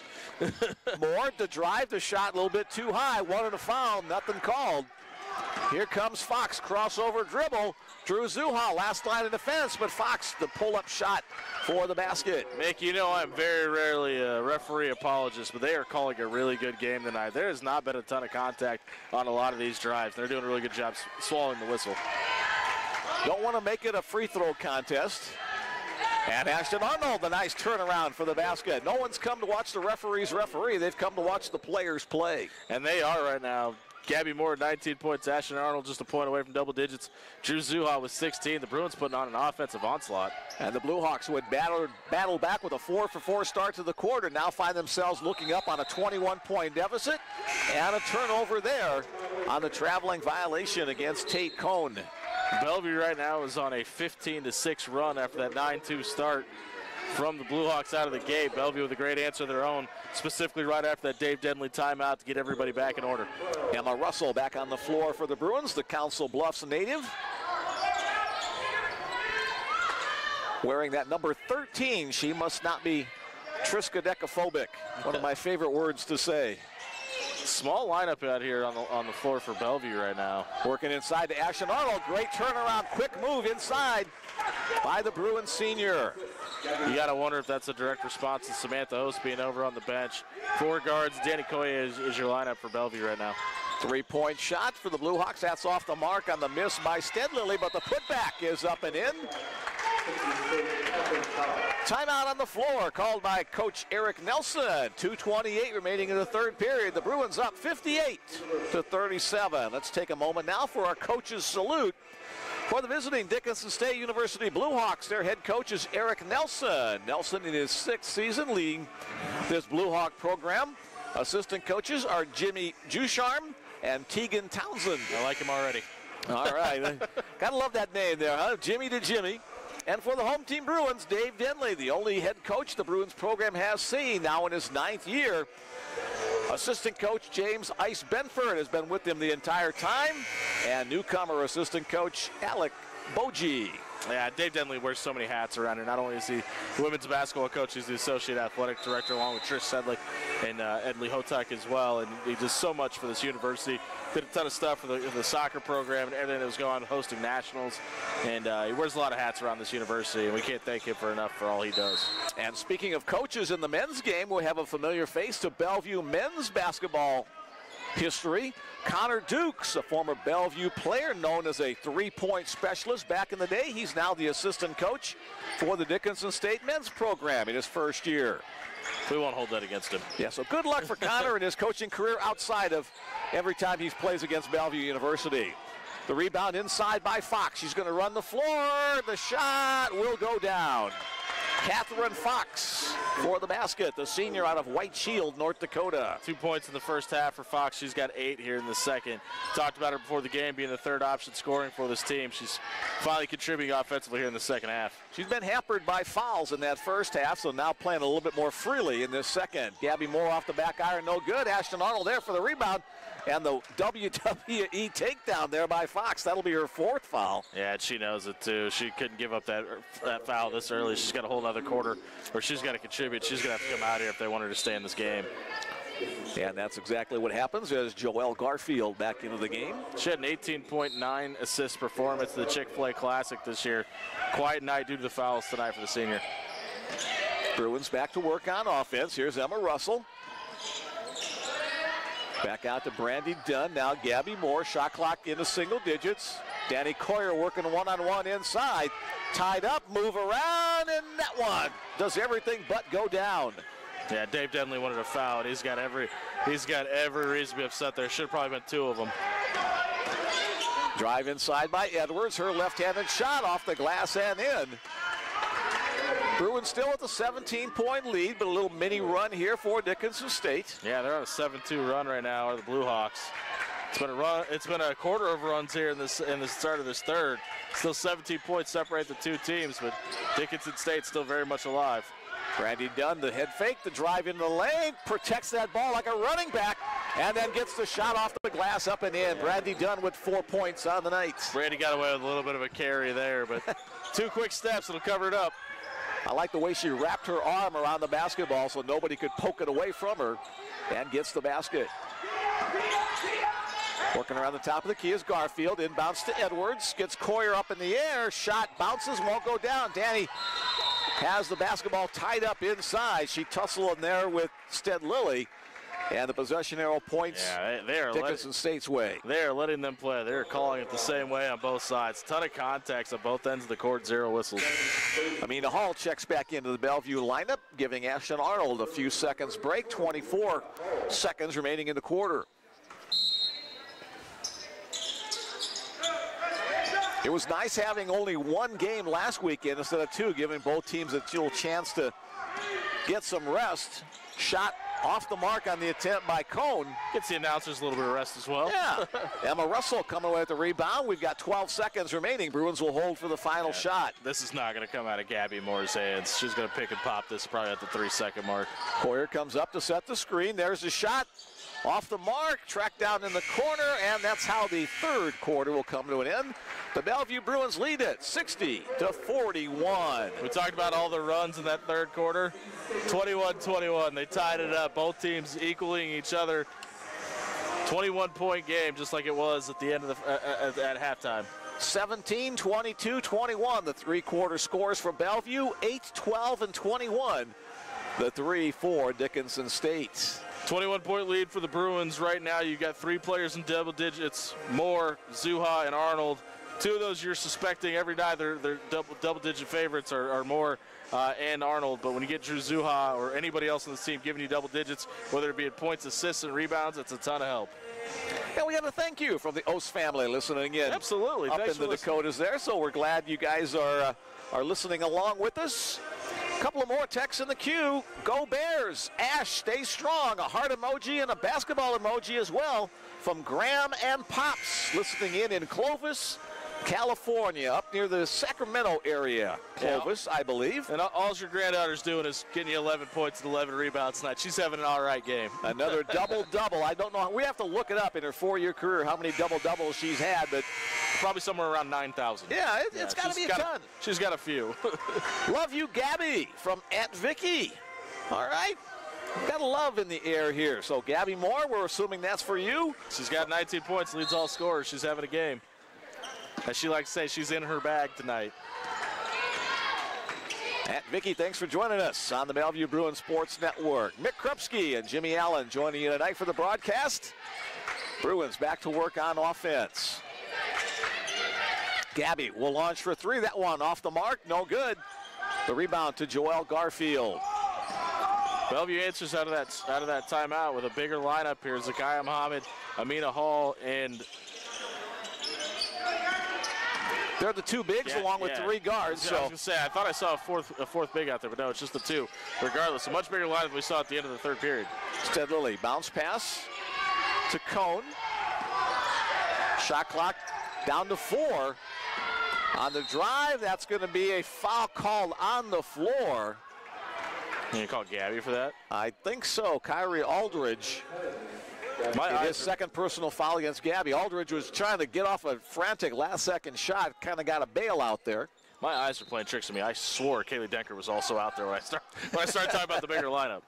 Moore to drive the shot a little bit too high. Wanted a foul, nothing called. Here comes Fox, crossover dribble. Drew Zuha, last line of defense, but Fox, the pull-up shot for the basket. Mick, you know I'm very rarely a referee apologist, but they are calling a really good game tonight. There has not been a ton of contact on a lot of these drives. They're doing a really good job swallowing the whistle. Don't want to make it a free throw contest. And Ashton Arnold, the nice turnaround for the basket. No one's come to watch the referees referee. They've come to watch the players play. And they are right now. Gabby Moore, 19 points. Ashton Arnold just a point away from double digits. Drew Zuha with 16. The Bruins putting on an offensive onslaught. And the Blue Hawks, who had battled back with a 4-for-4 start to the quarter, now find themselves looking up on a 21-point deficit. And a turnover there on the traveling violation against Tate Cone. Bellevue right now is on a 15-6 run after that 9-2 start from the Blue Hawks out of the gate. Bellevue with a great answer of their own, specifically right after that Dave Denley timeout to get everybody back in order. Emma Russell back on the floor for the Bruins, the Council Bluffs native. Wearing that number 13, she must not be triskaidekaphobic. One of my favorite words to say. Small lineup out here on the floor for Bellevue right now. Working inside to Ashton Arnold. Great turnaround, quick move inside by the Bruins senior. You got to wonder if that's a direct response to Samantha Ost being over on the bench. 4 guards, Danny Coyer is your lineup for Bellevue right now. 3-point shot for the Blue Hawks. That's off the mark on the miss by Stedley, but the putback is up and in. Timeout on the floor called by Coach Eric Nelson. 2:28 remaining in the third period. The Bruins up 58-37. Let's take a moment now for our coach's salute. For the visiting Dickinson State University Blue Hawks, their head coach is Eric Nelson. Nelson in his 6th season leading this Blue Hawk program. Assistant coaches are Jimmy Jusharm and Tegan Townsend. I like him already. All right. Gotta love that name there, huh? Jimmy to Jimmy. And for the home team Bruins, Dave Denley, the only head coach the Bruins program has seen, now in his 9th year. Assistant coach James Ice Benford has been with them the entire time. And newcomer assistant coach Alec Bogie. Yeah, Dave Denley wears so many hats around here. Not only is he the women's basketball coach, he's the associate athletic director along with Trish Sedlick and Ed Hotak as well. And he does so much for this university. Did a ton of stuff for the soccer program and everything that was going on, hosting nationals. And he wears a lot of hats around this university, and we can't thank him for enough for all he does. And speaking of coaches in the men's game, we have a familiar face to Bellevue men's basketball history. Connor Dukes, a former Bellevue player known as a 3-point specialist back in the day. He's now the assistant coach for the Dickinson State men's program in his first year. We won't hold that against him. Yeah, so good luck for Connor in his coaching career outside of every time he plays against Bellevue University. The rebound inside by Fox. She's going to run the floor. The shot will go down. Catherine Fox for the basket, the senior out of White Shield, North Dakota. 2 points in the first half for Fox. She's got 8 here in the second. Talked about her before the game being the third option scoring for this team. She's finally contributing offensively here in the second half. She's been hampered by fouls in that first half, so now playing a little bit more freely in this second. Gabby Moore off the back iron, no good. Ashton Arnold there for the rebound. And the WWE takedown there by Fox. That'll be her 4th foul. Yeah, and she knows it too. She couldn't give up that foul this early. She's got a whole other quarter where she's got to contribute. She's going to have to come out here if they want her to stay in this game. And that's exactly what happens as Joelle Garfield back into the game. She had an 18.9 assist performance at the Chick-fil-A Classic this year. Quiet night due to the fouls tonight for the senior. Bruins back to work on offense. Here's Emma Russell. Back out to Brandy Dunn. Now Gabby Moore. Shot clock into single digits. Danny Coyer working one-on-one inside. Tied up, move around, and that one does everything but go down. Yeah, Dave Denley wanted a foul. He's got every reason to be upset there. Should have probably been two of them. Drive inside by Edwards. Her left-handed shot off the glass and in. Bruins still with a 17-point lead, but a little mini run here for Dickinson State. Yeah, they're on a 7-2 run right now, are the Blue Hawks. It's been a quarter of runs here in the start of this third. Still 17 points separate the two teams, but Dickinson State still very much alive. Brandy Dunn, the head fake, the drive into the lane, protects that ball like a running back, and then gets the shot off the glass up and in. Brandy Dunn with 4 points on the night. Brandy got away with a little bit of a carry there, but 2 quick steps, it'll cover it up. I like the way she wrapped her arm around the basketball so nobody could poke it away from her, and gets the basket. Working around the top of the key is Garfield. Inbounds to Edwards. Gets Coyer up in the air. Shot bounces, won't go down. Danny has the basketball tied up inside. She tussled in there with Stead Lilly. And the possession arrow points Dickinson State's way. They are letting them play. They're calling it the same way on both sides. Ton of contacts on both ends of the court, 0 whistles. Amina Hall checks back into the Bellevue lineup, giving Ashton Arnold a few seconds break. 24 seconds remaining in the quarter. It was nice having only one game last weekend instead of 2, giving both teams a little chance to get some rest. Shot off the mark on the attempt by Cone. Gets the announcers a little bit of rest as well. Yeah. Emma Russell coming away with the rebound. We've got 12 seconds remaining. Bruins will hold for the final shot. This is not going to come out of Gabby Moore's hands. She's going to pick and pop this probably at the 3-second mark. Coyer comes up to set the screen. There's the shot. Off the mark, tracked down in the corner, and that's how the third quarter will come to an end. The Bellevue Bruins lead it 60-41. We talked about all the runs in that third quarter. 21-21. They tied it up. Both teams equaling each other. 21-point game, just like it was at the end of at halftime. 17, 22, 21. The three-quarter scores for Bellevue. 8, 12, and 21. The 3 for Dickinson State. 21-point lead for the Bruins right now. You've got 3 players in double digits, Moore, Zuha, and Arnold. 2 of those you're suspecting every night they're double-digit favorites are Moore and Arnold. But when you get Drew Zuha or anybody else on this team giving you double digits, whether it be at points, assists, and rebounds, it's a ton of help. And we have a thank you from the Oast family listening in. Absolutely. Up in the Dakotas there. So we're glad you guys are listening along with us. A couple of more texts in the queue. Go Bears. Ash, stay strong. A heart emoji and a basketball emoji as well from Graham and Pops listening in Clovis, California, up near the Sacramento area. Clovis, I believe. And all your granddaughter's doing is getting you 11 points and 11 rebounds tonight. She's having an all right game. Another double-double. I don't know. We have to look it up in her 4-year career how many double-doubles she's had, but probably somewhere around 9,000. Yeah, it's got to be a ton. She's got a few. Love you, Gabby, from Aunt Vicky. All right. Got love in the air here. So, Gabby Moore, we're assuming that's for you. She's got 19 points, leads all scorers. She's having a game. As she likes to say, she's in her bag tonight. Aunt Vicky, thanks for joining us on the Bellevue Bruins Sports Network. Mick Krupski and Jimmy Allen joining you tonight for the broadcast. Bruins back to work on offense. Gabby will launch for 3. That one off the mark, no good. The rebound to Joelle Garfield. Bellevue answers out of that timeout with a bigger lineup here. Zakiya Muhammad, Amina Hall, and they're the 2 bigs along with 3 guards. I was going to say, I thought I saw a fourth big out there, but no, it's just the 2. Regardless, a much bigger lineup than we saw at the end of the third period. Stead Lilly, bounce pass to Cone. Shot clock down to 4. On the drive, that's going to be a foul called on the floor. You call Gabby for that? I think so. Kyrie Aldridge. His second personal foul against Gabby. Aldridge was trying to get off a frantic last-second shot. Kind of got a bailout there. My eyes are playing tricks on me. I swore Kaylee Denker was also out there when I started talking about the bigger lineup.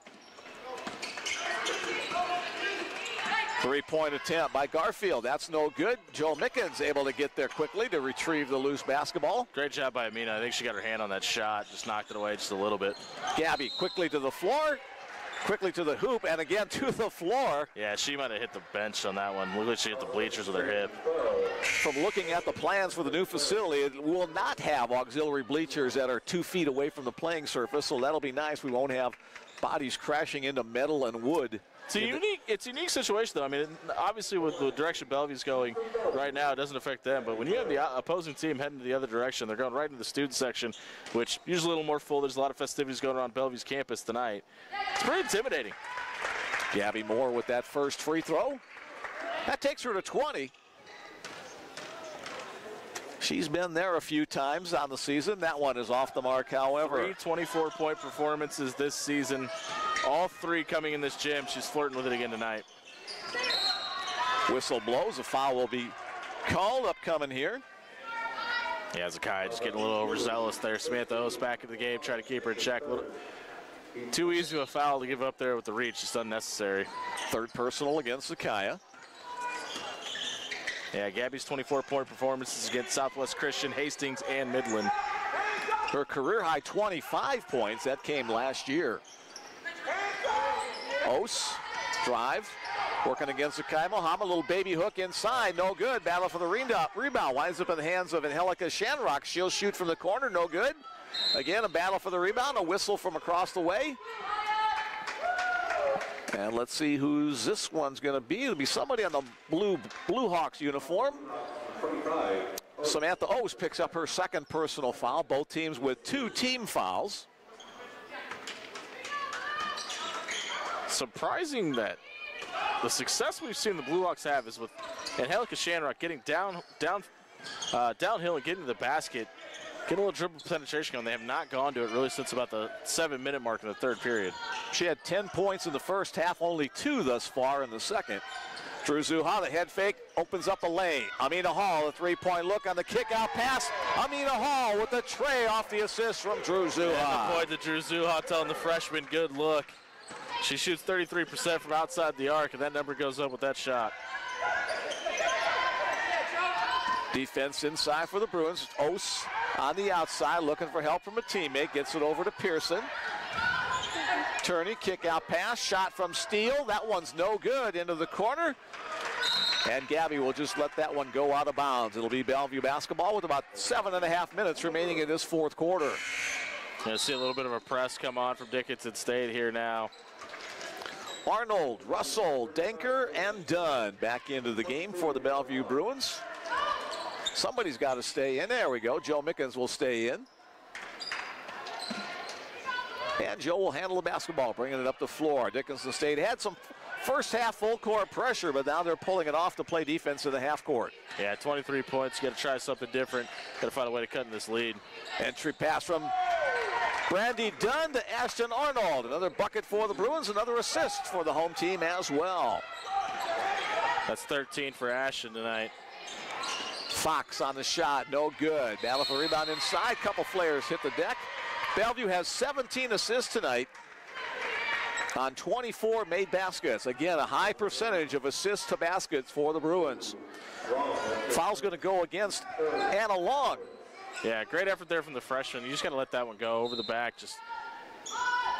Three-point attempt by Garfield. That's no good. Joe Mickens able to get there quickly to retrieve the loose basketball. Great job by Amina. I think she got her hand on that shot, just knocked it away just a little bit. Gabby quickly to the floor, quickly to the hoop, and again to the floor. Yeah, she might have hit the bench on that one. Look like she hit the bleachers with her hip. From looking at the plans for the new facility, it will not have auxiliary bleachers that are 2 feet away from the playing surface, so that'll be nice. We won't have bodies crashing into metal and wood. It's a unique situation, though. I mean, obviously, with the direction Bellevue's going right now, it doesn't affect them. But when you have the opposing team heading to the other direction, they're going right into the student section, which usually a little more full. There's a lot of festivities going on Bellevue's campus tonight. It's pretty intimidating. Gabby Moore with that first free throw. That takes her to 20. She's been there a few times on the season. That one is off the mark, however. 3 24-point performances this season. All 3 coming in this gym. She's flirting with it again tonight. Whistle blows. A foul will be called upcoming here. Yeah, Zakai just getting a little overzealous there. Samantha O's back in the game, trying to keep her in check. Too easy of a foul to give up there with the reach. Just unnecessary. Third personal against Zakaya. Yeah, Gabby's 24-point performances against Southwest Christian, Hastings, and Midland. Her career high 25 points. That came last year. Ose, drive, working against Zakai Muhammad. A little baby hook inside, no good. Battle for the rebound. Winds up in the hands of Angelica Shanrock. She'll shoot from the corner, no good. Again, a battle for the rebound. A whistle from across the way. And let's see who's this one's going to be. It'll be somebody on the Blue Hawks uniform. Samantha Ose picks up her second personal foul. Both teams with 2 team fouls. Surprising that the success we've seen the Blue Hawks have is with Angelica Shanrock getting downhill and getting to the basket, getting a little dribble penetration going. They have not gone to it really since about the 7-minute mark in the third period. She had 10 points in the first half, only 2 thus far in the second. Drew Zuha, the head fake, opens up the lane. Amina Hall, a 3-point look on the kick-out pass. Amina Hall with the tray off the assist from Drew Zuha. And the point to Drew Zuha telling the freshman, good look. She shoots 33% from outside the arc, and that number goes up with that shot. Defense inside for the Bruins. Ose on the outside, looking for help from a teammate. Gets it over to Pearson. Turney, kick out pass, shot from Steele. That one's no good, into the corner. And Gabby will just let that one go out of bounds. It'll be Bellevue basketball with about 7.5 minutes remaining in this fourth quarter. You'll see a little bit of a press come on from Dickinson State here now. Arnold, Russell, Denker, and Dunn back into the game for the Bellevue Bruins. Somebody's got to stay in. There we go. Joe Mickens will stay in. And Joe will handle the basketball, bringing it up the floor. Dickinson State had some first half full court pressure, but now they're pulling it off to play defense in the half court. Yeah, 23 points. You got to try something different. Got to find a way to cut in this lead. Entry pass from Brandy Dunn to Ashton Arnold. Another bucket for the Bruins, another assist for the home team as well. That's 13 for Ashton tonight. Fox on the shot, no good. Battle for rebound inside, couple flares hit the deck. Bellevue has 17 assists tonight on 24 made baskets. Again, a high percentage of assists to baskets for the Bruins. Foul's going to go against Anna Long. Yeah, great effort there from the freshman. You just got to let that one go over the back. Just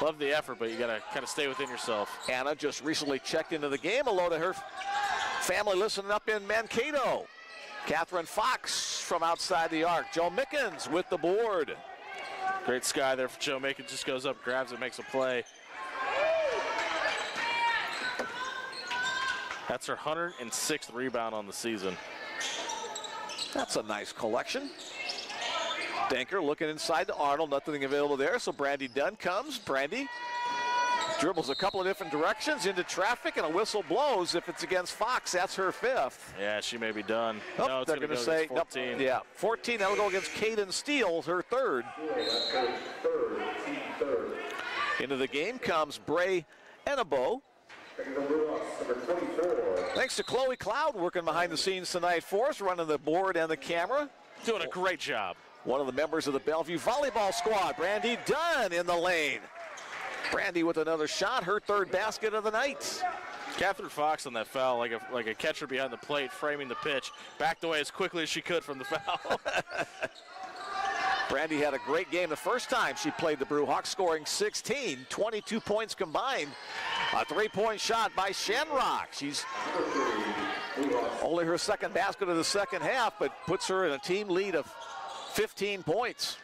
love the effort, but you got to kind of stay within yourself. Anna just recently checked into the game. Hello to her family listening up in Mankato. Catherine Fox from outside the arc. Joe Mickens with the board. Great sky there for Joe Mickens. Just goes up, grabs it, makes a play. That's her 106th rebound on the season. That's a nice collection. Denker looking inside to Arnold. Nothing available there, so Brandy Dunn comes. Brandy dribbles a couple of different directions into traffic, and a whistle blows. If it's against Fox, that's her 5th. Yeah, she may be done. Oh, no, it's they're going to say 14. Nope, yeah, 14. That'll go against Caden Steele, her 3rd. Into the game comes Bray Enabo. Thanks to Chloe Cloud working behind the scenes tonight for us, running the board and the camera. Doing a great job. One of the members of the Bellevue volleyball squad, Brandy Dunn in the lane. Brandy with another shot, her 3rd basket of the night. Catherine Fox on that foul, like a catcher behind the plate, framing the pitch, backed away as quickly as she could from the foul. Brandy had a great game the first time she played the Brewhawks, scoring 16, 22 points combined. A three-point shot by Shamrock. She's only her second basket of the second half, but puts her in a team lead of 15 points.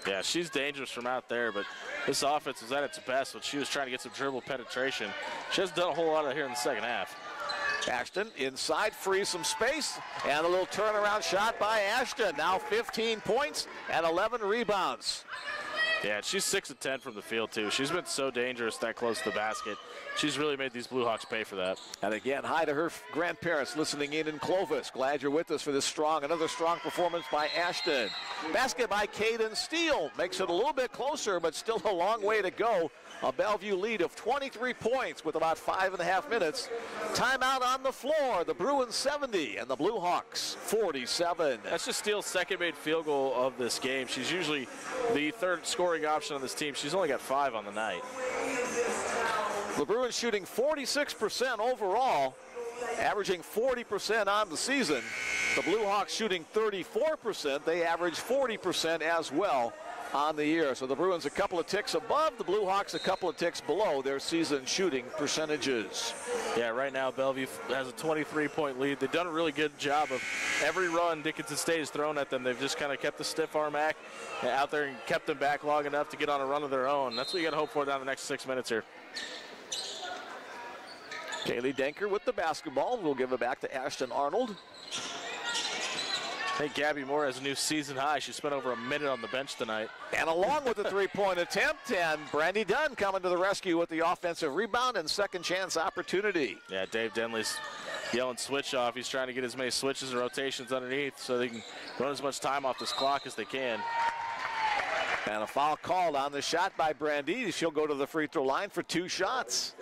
Yeah, she's dangerous from out there, but this offense was at its best when she was trying to get some dribble penetration. She hasn't done a whole lot of here in the second half. Ashton inside, frees some space, and a little turnaround shot by Ashton. Now 15 points and 11 rebounds. Yeah, she's 6 of 10 from the field, too. She's been so dangerous that close to the basket. She's really made these Blue Hawks pay for that. And again, hi to her grandparents listening in Clovis. Glad you're with us for this another strong performance by Ashton. Basket by Caden Steele makes it a little bit closer, but still a long way to go. A Bellevue lead of 23 points with about 5.5 minutes. Timeout on the floor. The Bruins 70 and the Blue Hawks 47. That's just Steele's second made field goal of this game. She's usually the third scoring option on this team. She's only got 5 on the night. The Bruins shooting 46% overall, averaging 40% on the season. The Blue Hawks shooting 34%. They average 40% as well on the year. So the Bruins a couple of ticks above, the Blue Hawks a couple of ticks below their season shooting percentages. Yeah, right now Bellevue has a 23-point lead. They've done a really good job of every run Dickinson State has thrown at them. They've just kind of kept the stiff arm act out there and kept them back long enough to get on a run of their own. That's what you got to hope for down the next 6 minutes here. Kaylee Denker with the basketball. We'll give it back to Ashton Arnold. I think Gabby Moore has a new season high. She spent over a minute on the bench tonight. And along with the three-point attempt, and Brandy Dunn coming to the rescue with the offensive rebound and second chance opportunity. Yeah, Dave Denley's yelling switch off. He's trying to get as many switches and rotations underneath so they can run as much time off this clock as they can. And a foul called on the shot by Brandy. She'll go to the free throw line for 2 shots.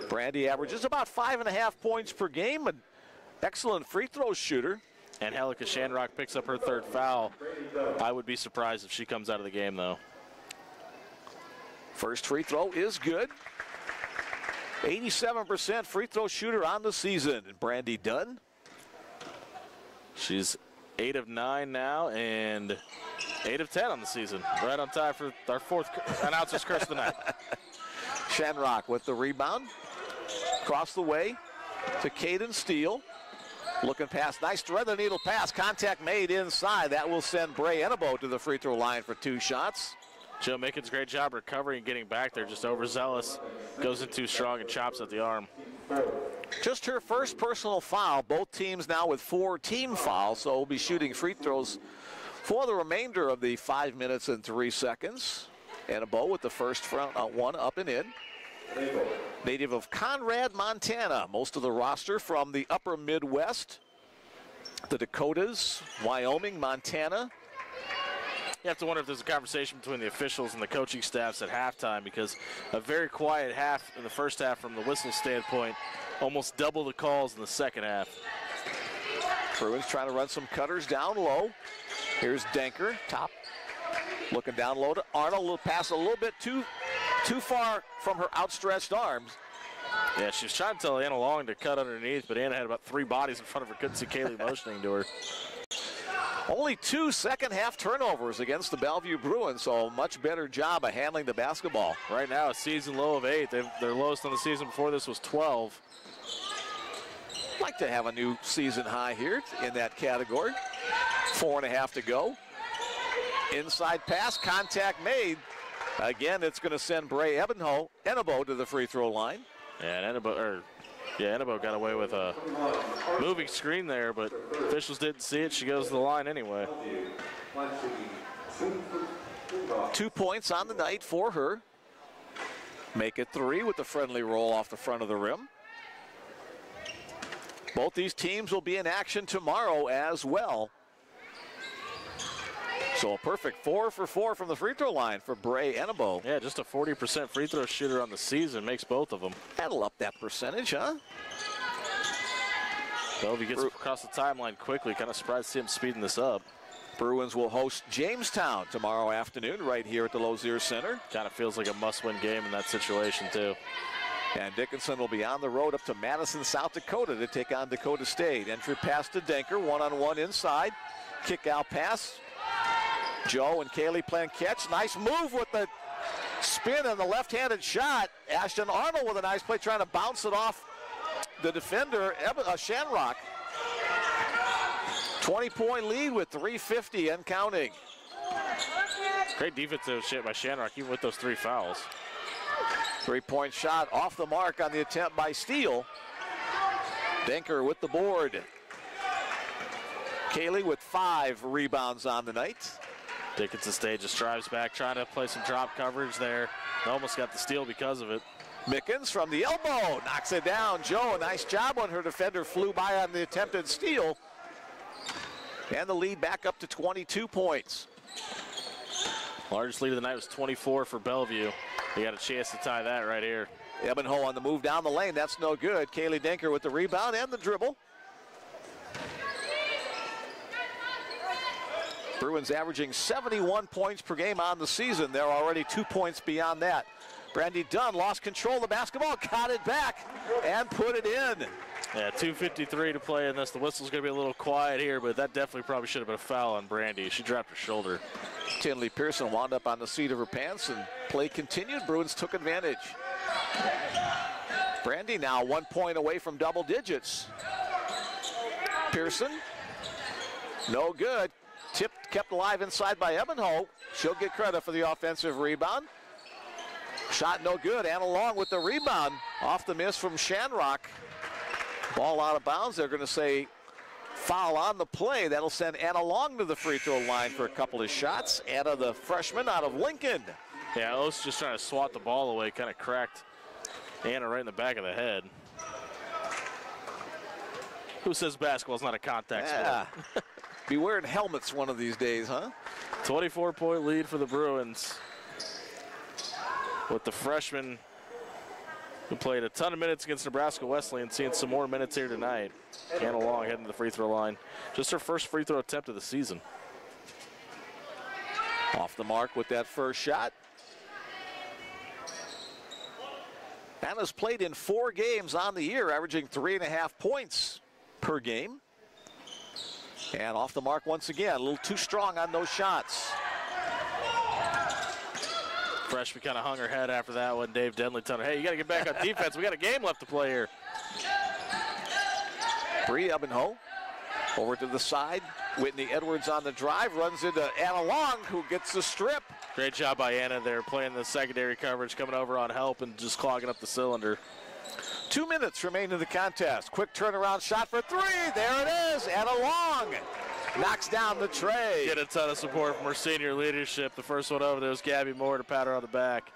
Brandy averages about 5.5 points per game. An excellent free throw shooter. And Helika Shanrock picks up her 3rd foul. I would be surprised if she comes out of the game, though. First free throw is good. 87% free throw shooter on the season. And Brandy Dunn. She's 8 of 9 now and 8 of 10 on the season. Right on time for our 4th announcer's curse of the night. Shanrock with the rebound. Across the way to Caden Steele. Looking past, nice thread the needle pass. Contact made inside. That will send Bray Enabo to the free throw line for 2 shots. Joe Mickens, great job recovering and getting back there. Just overzealous. Goes in too strong and chops at the arm. Just her first personal foul. Both teams now with 4 team fouls, so we'll be shooting free throws for the remainder of the 5 minutes and 3 seconds. Enabo with the first one up and in. Native of Conrad, Montana. Most of the roster from the upper Midwest, the Dakotas, Wyoming, Montana. You have to wonder if there's a conversation between the officials and the coaching staffs at halftime, because a very quiet half in the first half from the whistle standpoint, almost double the calls in the second half. Bruins trying to run some cutters down low. Here's Denker, top. Looking down low to Arnold. Will pass a little bit too far from her outstretched arms. Yeah, she was trying to tell Anna Long to cut underneath, but Anna had about 3 bodies in front of her. Couldn't see Kaylee motioning to her. Only 2 second-half turnovers against the Bellevue Bruins, so much better job of handling the basketball. Right now, a season low of 8. Their lowest on the season before this was 12. Like to have a new season high here in that category. 4.5 to go. Inside pass, contact made. Again, it's going to send Bray Enabo to the free throw line. And Enabo got away with a moving screen there, but officials didn't see it. She goes to the line anyway. 2 points on the night for her. Make it 3 with the friendly roll off the front of the rim. Both these teams will be in action tomorrow as well. So a perfect 4 for 4 from the free throw line for Bray Enabo. Yeah, just a 40% free throw shooter on the season makes both of them. That'll up that percentage, huh? Bellevue gets across the timeline quickly. Kind of surprised to see him speeding this up. Bruins will host Jamestown tomorrow afternoon right here at the Lozier Center. Kind of feels like a must-win game in that situation, too. And Dickinson will be on the road up to Madison, South Dakota to take on Dakota State. Entry pass to Denker, one-on-one inside. Kick out pass. Joe and Kaylee playing catch. Nice move with the spin and the left-handed shot. Ashton Arnold with a nice play trying to bounce it off the defender, Shanrock. 20-point lead with 3:50 and counting. Great defensive shit by Shanrock, even with those 3 fouls. 3-point shot off the mark on the attempt by Steele. Denker with the board. Kaylee with 5 rebounds on the night. Dickinson State just drives back, trying to play some drop coverage there. Almost got the steal because of it. Mickens from the elbow, knocks it down. Joe, a nice job when her defender flew by on the attempted steal. And the lead back up to 22 points. Largest lead of the night was 24 for Bellevue. They got a chance to tie that right here. Ebenho on the move down the lane, that's no good. Kaylee Denker with the rebound and the dribble. Bruins averaging 71 points per game on the season. They're already 2 points beyond that. Brandy Dunn lost control of the basketball, got it back, and put it in. Yeah, 2:53 to play in this. The whistle's going to be a little quiet here, but that definitely probably should have been a foul on Brandy. She dropped her shoulder. Tinley Pearson wound up on the seat of her pants, and play continued. Bruins took advantage. Brandy now 1 point away from double digits. Pearson, no good. Tipped, kept alive inside by Ebenho. She'll get credit for the offensive rebound. Shot no good. Anna Long with the rebound off the miss from Shanrock. Ball out of bounds. They're going to say foul on the play. That'll send Anna Long to the free throw line for a couple of shots. Anna, the freshman out of Lincoln. Yeah, O's just trying to swat the ball away. Kind of cracked Anna right in the back of the head. Who says basketball's not a contact sport? Be wearing helmets one of these days, huh? 24-point lead for the Bruins. With the freshman who played a ton of minutes against Nebraska Wesleyan, seeing some more minutes here tonight. Anna Long heading to the free throw line. Just her first free throw attempt of the season. Off the mark with that first shot. Anna's played in 4 games on the year, averaging 3.5 points per game. And off the mark once again, a little too strong on those shots. Freshman kind of hung her head after that one. Dave Denley told her, hey, you got to get back on defense. We got a game left to play here. Bree Ebenho over to the side. Whitney Edwards on the drive, runs into Anna Long, who gets the strip. Great job by Anna there, playing the secondary coverage, coming over on help and just clogging up the cylinder. 2 minutes remain in the contest. Quick turnaround shot for 3. There it is. Anna Long knocks down the tray. Get a ton of support from her senior leadership. The first one over there was Gabby Moore to pat her on the back.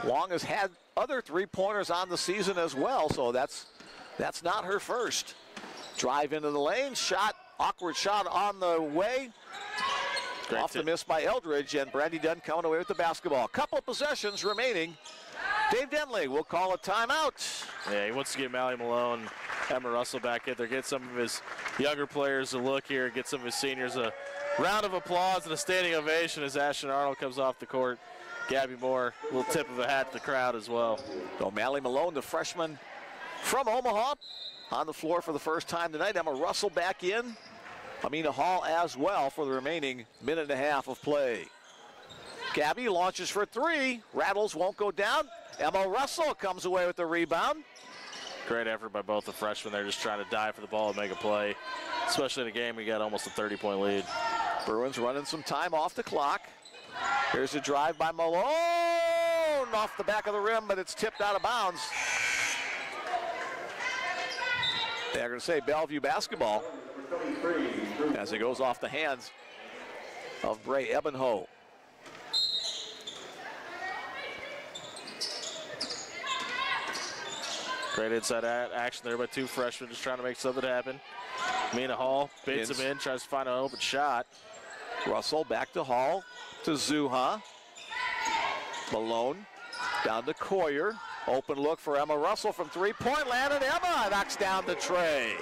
Long has had other 3-pointers on the season as well, so that's not her first. Drive into the lane, shot, awkward shot on the way. Great Off the miss by Eldridge, and Brandy Dunn coming away with the basketball. Couple of possessions remaining. Dave Denley will call a timeout. Yeah, he wants to get Mallie Malone, Emma Russell back in there, get some of his younger players a look here, get some of his seniors a round of applause and a standing ovation as Ashton Arnold comes off the court. Gabby Moore, a little tip of a hat to the crowd as well. So Mallie Malone, the freshman from Omaha, on the floor for the first time tonight. Emma Russell back in. Amina Hall as well for the remaining minute and a half of play. Gabby launches for 3. Rattles, won't go down. Emma Russell comes away with the rebound. Great effort by both the freshmen. They're just trying to dive for the ball and make a play, especially in a game we got almost a 30-point lead. Bruins running some time off the clock. Here's a drive by Malone off the back of the rim, but it's tipped out of bounds. They're going to say Bellevue basketball as it goes off the hands of Bray Ebenho. Great inside action there by 2 freshmen just trying to make something happen. Mina Hall baits him in, tries to find an open shot. Russell back to Hall, to Zuha. Malone down to Coyer. Open look for Emma Russell from 3-point land, and Emma knocks down the tray.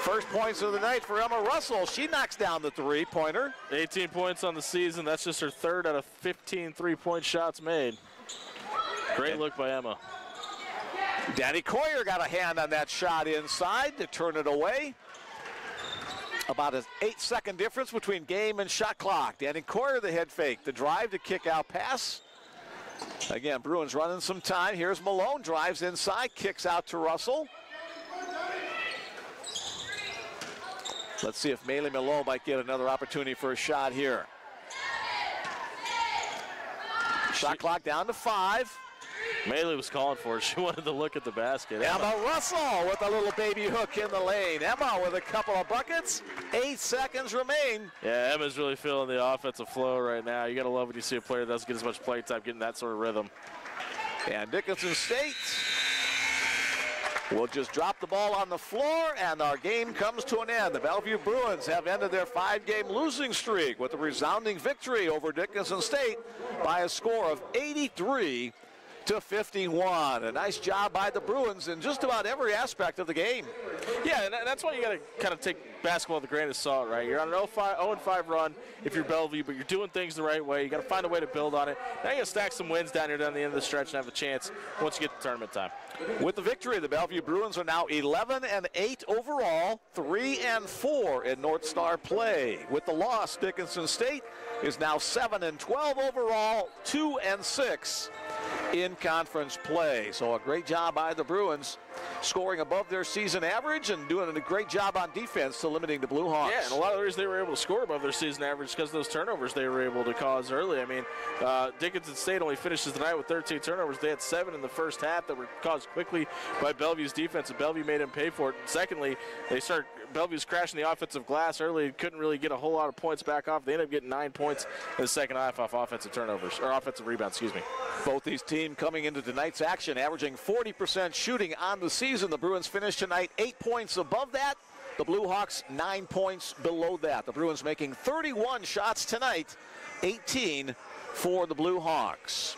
First points of the night for Emma Russell. She knocks down the three-pointer. 18 points on the season. That's just her third out of 15 three-point shots made. Great look by Emma. Danny Coyer got a hand on that shot inside to turn it away. About an 8-second difference between game and shot clock. Danny Coyer, the head fake, the drive to kick out pass. Again, Bruins running some time. Here's Malone, drives inside, kicks out to Russell. Let's see if Maylee Malone might get another opportunity for a shot here. Shot clock down to 5. Maylee was calling for it. She wanted to look at the basket. Emma Russell with a little baby hook in the lane. Emma with a couple of buckets. 8 seconds remain. Yeah, Emma's really feeling the offensive flow right now. You got to love when you see a player that doesn't get as much play time getting that sort of rhythm. And Dickinson State will just drop the ball on the floor, and our game comes to an end. The Bellevue Bruins have ended their 5-game losing streak with a resounding victory over Dickinson State by a score of 83-51. A nice job by the Bruins in just about every aspect of the game. Yeah, and that's why you got to kind of take basketball with a grain of salt, right? You're on an 0-5 run if you're Bellevue, but you're doing things the right way. You got to find a way to build on it. Now you got to stack some wins down here down the end of the stretch and have a chance once you get to tournament time. With the victory, the Bellevue Bruins are now 11-8 overall, 3-4 in North Star play. With the loss, Dickinson State is now 7-12 overall, 2-6 in conference play. So a great job by the Bruins, scoring above their season average and doing a great job on defense to limiting the Blue Hawks. Yeah, and a lot of the reasons they were able to score above their season average because of those turnovers they were able to cause early. I mean, Dickinson State only finishes the night with 13 turnovers. They had 7 in the first half that were caused quickly by Bellevue's defense, and Bellevue made them pay for it. And secondly, Bellevue's crashing the offensive glass early, couldn't really get a whole lot of points back off. They ended up getting 9 points in the second half off offensive turnovers, or offensive rebounds, excuse me. Both these teams coming into tonight's action, averaging 40% shooting on the season. The Bruins finished tonight 8 points above that. The Blue Hawks 9 points below that. The Bruins making 31 shots tonight, 18 for the Blue Hawks.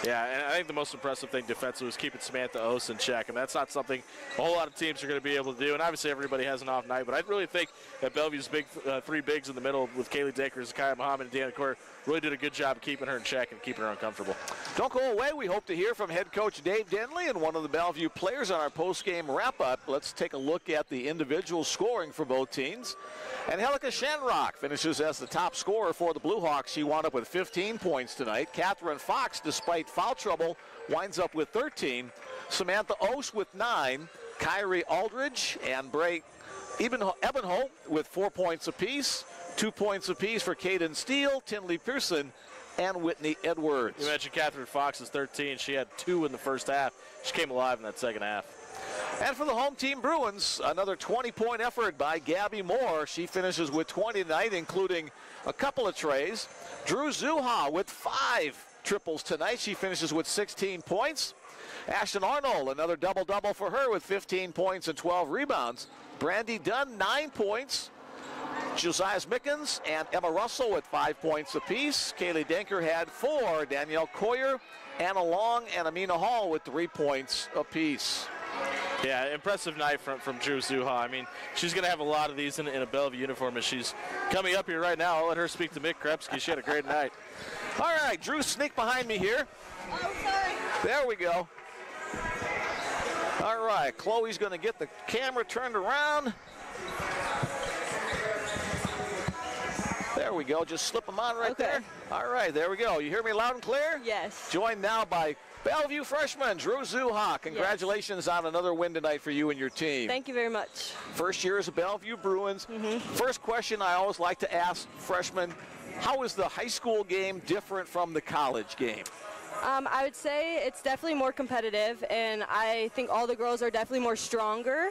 Yeah, and I think the most impressive thing defensively was keeping Samantha Ose in check, and that's not something a whole lot of teams are going to be able to do. And obviously everybody has an off night, but I really think that Bellevue's big 3 bigs in the middle with Kaylee Dacre, Zakiya Muhammad, and Deanna Coyer really did a good job of keeping her in check and keeping her uncomfortable. Don't go away. We hope to hear from head coach Dave Denley and one of the Bellevue players on our post-game wrap-up. Let's take a look at the individual scoring for both teams. And Helika Shanrock finishes as the top scorer for the Blue Hawks. She wound up with 15 points tonight. Catherine Fox, despite foul trouble, winds up with 13. Samantha Ose with 9. Kyrie Aldridge and Bray Ebenho with 4 points apiece. 2 points apiece for Caden Steele, Tinley Pearson, and Whitney Edwards. You mentioned Catherine Fox is 13. She had 2 in the first half. She came alive in that second half. And for the home team Bruins, another 20-point effort by Gabby Moore. She finishes with 20 tonight, including a couple of trays. Drew Zuha with 5 triples tonight. She finishes with 16 points. Ashton Arnold, another double-double for her with 15 points and 12 rebounds. Brandy Dunn, 9 points. Josiah Mickens and Emma Russell with 5 points apiece. Kaylee Denker had 4. Danielle Coyer, Anna Long, and Amina Hall with 3 points apiece. Yeah, impressive night from Drew Zuha. I mean, she's going to have a lot of these in a Bellevue uniform as she's coming up here right now. I'll let her speak to Mick Krepsky. She had a great night. All right, Drew, sneak behind me here. Oh, sorry. There we go. All right, Chloe's going to get the camera turned around. There we go. Just slip them on right there. All right, there we go. You hear me loud and clear? Yes. Joined now by Bellevue freshman Drew Zuha. Congratulations on another win tonight for you and your team. Thank you very much. First year as a Bellevue Bruins. First question I always like to ask freshmen, how is the high school game different from the college game? I would say it's definitely more competitive, and I think all the girls are definitely more stronger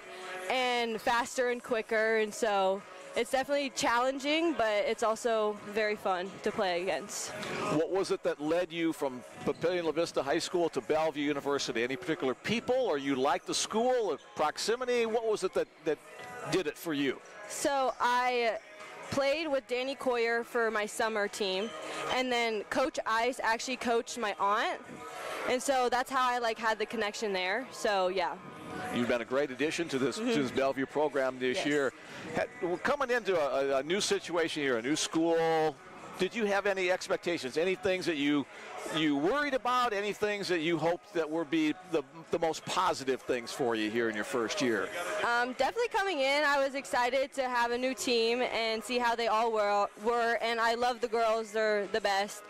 and faster and quicker, and so it's definitely challenging, but it's also very fun to play against. What was it that led you from Papillion La Vista High School to Bellevue University? Any particular people, or you liked the school, or proximity? What was it that did it for you? So I played with Danny Coyer for my summer team, and then Coach Ice actually coached my aunt, and so that's how I had the connection there. So yeah. You've been a great addition to this, to this Bellevue program this year. We're coming into a new situation here, a new school. Did you have any expectations, any things that you worried about, any things that you hoped that would be the most positive things for you here in your first year? Definitely coming in, I was excited to have a new team and see how they all were, and I love the girls. They're the best.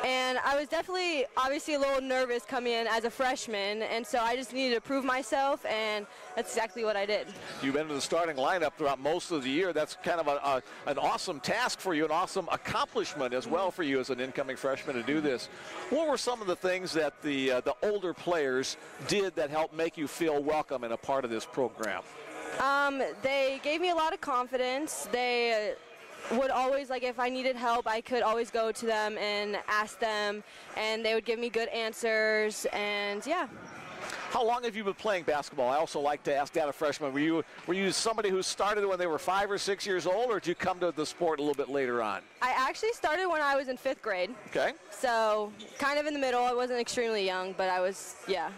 And I was definitely, obviously, a little nervous coming in as a freshman, and so I just needed to prove myself, and that's exactly what I did. You've been in the starting lineup throughout most of the year. That's kind of an awesome task for you, an awesome accomplishment as well for you as an incoming freshman to do this. What were some of the things that the older players did that helped make you feel welcome and a part of this program? They gave me a lot of confidence. They would always, like, if I needed help, I could always go to them and ask them, and they would give me good answers, and yeah. How long have you been playing basketball? I also like to ask that of freshmen. Were you somebody who started when they were 5 or 6 years old, or did you come to the sport a little bit later on? I actually started when I was in 5th grade. Okay. So kind of in the middle. I wasn't extremely young, but I was, yeah.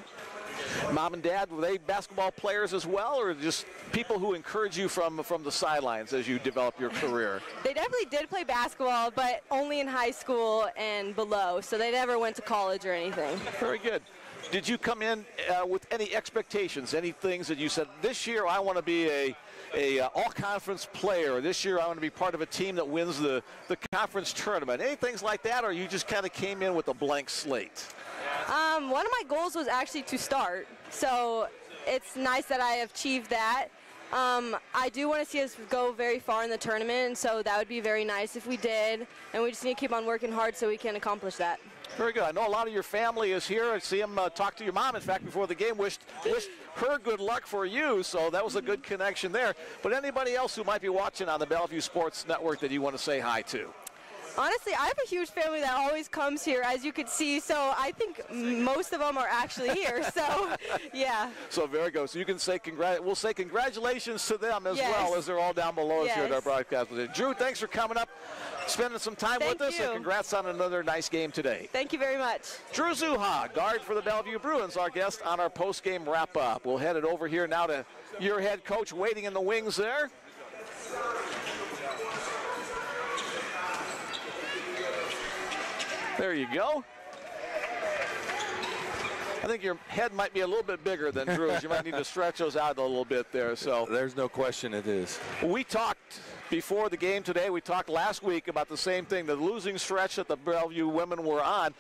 Mom and Dad, were they basketball players as well, or just people who encourage you from the sidelines as you develop your career? They definitely did play basketball, but only in high school and below, so they never went to college or anything. Very good. Did you come in with any expectations, any things that you said, this year I want to be a all-conference player, or this year I want to be part of a team that wins the conference tournament, any things like that, or you just kind of came in with a blank slate? One of my goals was actually to start, so it's nice that I have achieved that. I do want to see us go very far in the tournament, and so that would be very nice if we did, and we just need to keep on working hard so we can accomplish that. Very good. I know a lot of your family is here. I see them talk to your mom, in fact, before the game. Wished her good luck for you, so that was a good connection there. But anybody else who might be watching on the Bellevue Sports Network that you want to say hi to? Honestly, I have a huge family that always comes here, as you could see, so I think most of them are actually here, so yeah. So very good. So you can say we'll say congratulations to them as well, as they're all down below us here at our broadcast. Drew, thanks for coming up, spending some time with us, and congrats on another nice game today. Thank you very much. Drew Zuha, guard for the Bellevue Bruins, our guest on our post-game wrap-up. We'll head it over here now to your head coach waiting in the wings there. There you go. I think your head might be a little bit bigger than Drew's. You might need to stretch those out a little bit there. So there's no question it is. We talked before the game today. We talked last week about the same thing, the losing stretch that the Bellevue women were on.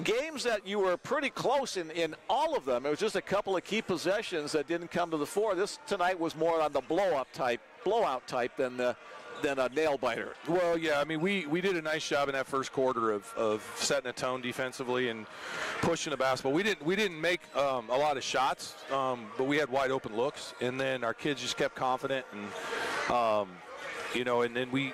Games that you were pretty close in all of them. It was just a couple of key possessions that didn't come to the fore. This tonight was more on the blowout type than a nail biter. Well, yeah, I mean, we did a nice job in that first quarter of setting a tone defensively and pushing the basketball. We didn't make a lot of shots, but we had wide open looks, and then our kids just kept confident, and you know, and then we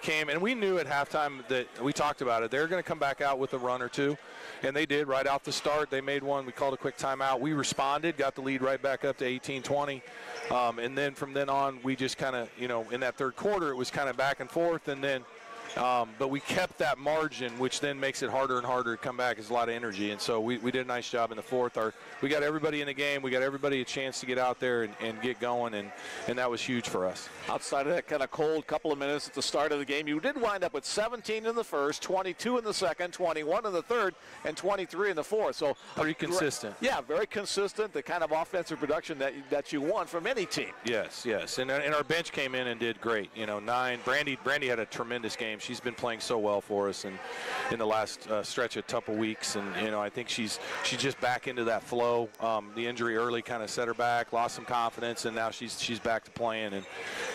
came, and we knew at halftime that we talked about it. They're going to come back out with a run or two, and they did right off the start. They made one. We called a quick timeout. We responded, got the lead right back up to 18-20. And then from then on, we just kind of, you know, in that third quarter, it was kind of back and forth. And then, but we kept that margin, which then makes it harder and harder to come back. It's a lot of energy. And so we did a nice job in the fourth. We got everybody in the game. We got everybody a chance to get out there and get going. And that was huge for us. Outside of that kind of cold couple of minutes at the start of the game, you did wind up with 17 in the first, 22 in the second, 21 in the third, and 23 in the fourth. So pretty consistent. Yeah, very consistent, the kind of offensive production that you want from any team. Yes. And our bench came in and did great. You know, Brandy had a tremendous game. She's been playing so well for us in the last stretch of a couple weeks. And, you know, I think she's just back into that flow. The injury early kind of set her back, lost some confidence, and now she's back to playing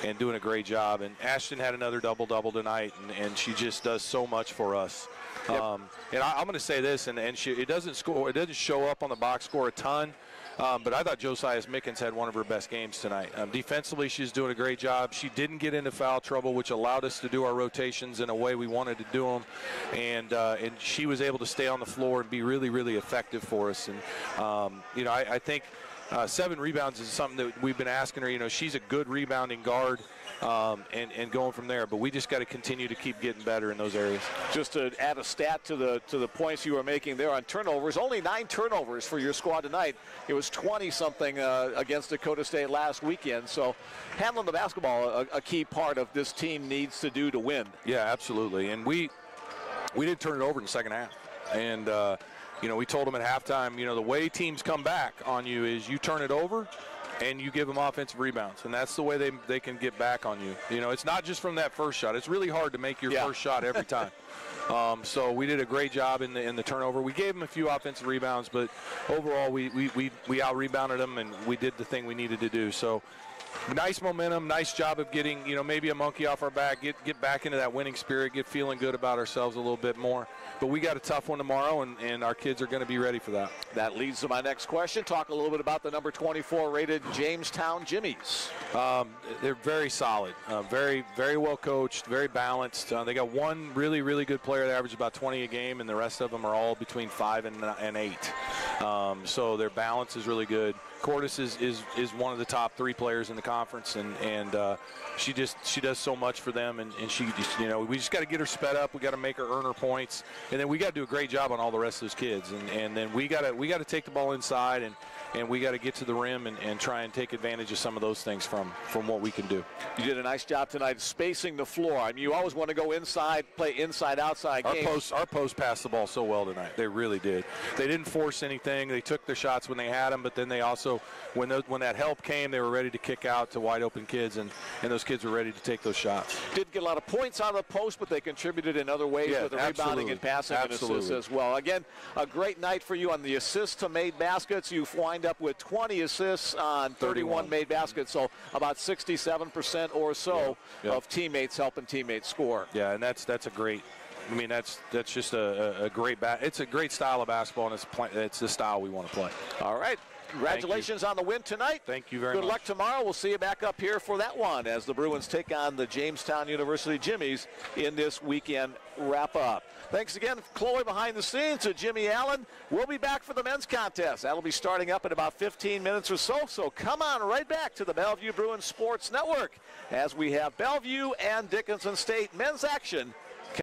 and doing a great job. And Ashton had another double-double tonight, and she just does so much for us. Yep. And I'm going to say this, and it doesn't show up on the box score a ton, but I thought Josiah Mickens had one of her best games tonight. Defensively, she's doing a great job. She didn't get into foul trouble, which allowed us to do our rotations in a way we wanted to do them, and she was able to stay on the floor and be really, really effective for us. And you know, I think 7 rebounds is something that we've been asking her. You know, she's a good rebounding guard, and going from there. But we just got to continue to keep getting better in those areas. Just to add a stat to the points you were making there on turnovers, only 9 turnovers for your squad tonight. It was 20-something against Dakota State last weekend. So handling the basketball, a key part of this team needs to do to win. Yeah, absolutely. And we did turn it over in the second half. And, you know, we told them at halftime, you know, the way teams come back on you is you turn it over and you give them offensive rebounds. And that's the way they can get back on you. You know, it's not just from that first shot. It's really hard to make your first shot every time. So we did a great job in the turnover. We gave them a few offensive rebounds, but overall we out-rebounded them, and we did the thing we needed to do. So nice momentum, nice job of getting, you know, maybe a monkey off our back, get back into that winning spirit, get feeling good about ourselves a little bit more. But we got a tough one tomorrow, and our kids are going to be ready for that. That leads to my next question. Talk a little bit about the number 24 rated Jamestown Jimmies. They're very solid, very, very well coached, very balanced. They got one really, really good player that averages about 20 a game, and the rest of them are all between 5 and 8. So their balance is really good. Cordis is one of the top 3 players in the conference, and she does so much for them, and she just, you know, we just got to get her sped up. We got to make her earn her points, and then we got to do a great job on all the rest of those kids, and then we got to take the ball inside, and we got to get to the rim and try and take advantage of some of those things from what we can do. You did a nice job tonight spacing the floor. I mean, you always want to go inside, play inside-outside games. Our post passed the ball so well tonight. They really did. They didn't force anything. They took their shots when they had them, but then they also, when that help came, they were ready to kick out to wide-open kids, and those kids were ready to take those shots. Didn't get a lot of points out of the post, but they contributed in other ways with the rebounding and passing and assists as well. Again, a great night for you on the assists to made baskets. You wind up with 20 assists on 31 made baskets, so about 67% or so of teammates helping teammates score. Yeah, and that's a great. I mean, that's just a great it's a great style of basketball, and it's the style we want to play. All right. Congratulations on the win tonight. Thank you very much. Good luck tomorrow. We'll see you back up here for that one as the Bruins take on the Jamestown University Jimmies in this weekend wrap-up. Thanks again, Chloe, behind the scenes, to Jimmy Allen. We'll be back for the men's contest. That'll be starting up in about 15 minutes or so. So come on right back to the Bellevue Bruins Sports Network as we have Bellevue and Dickinson State men's action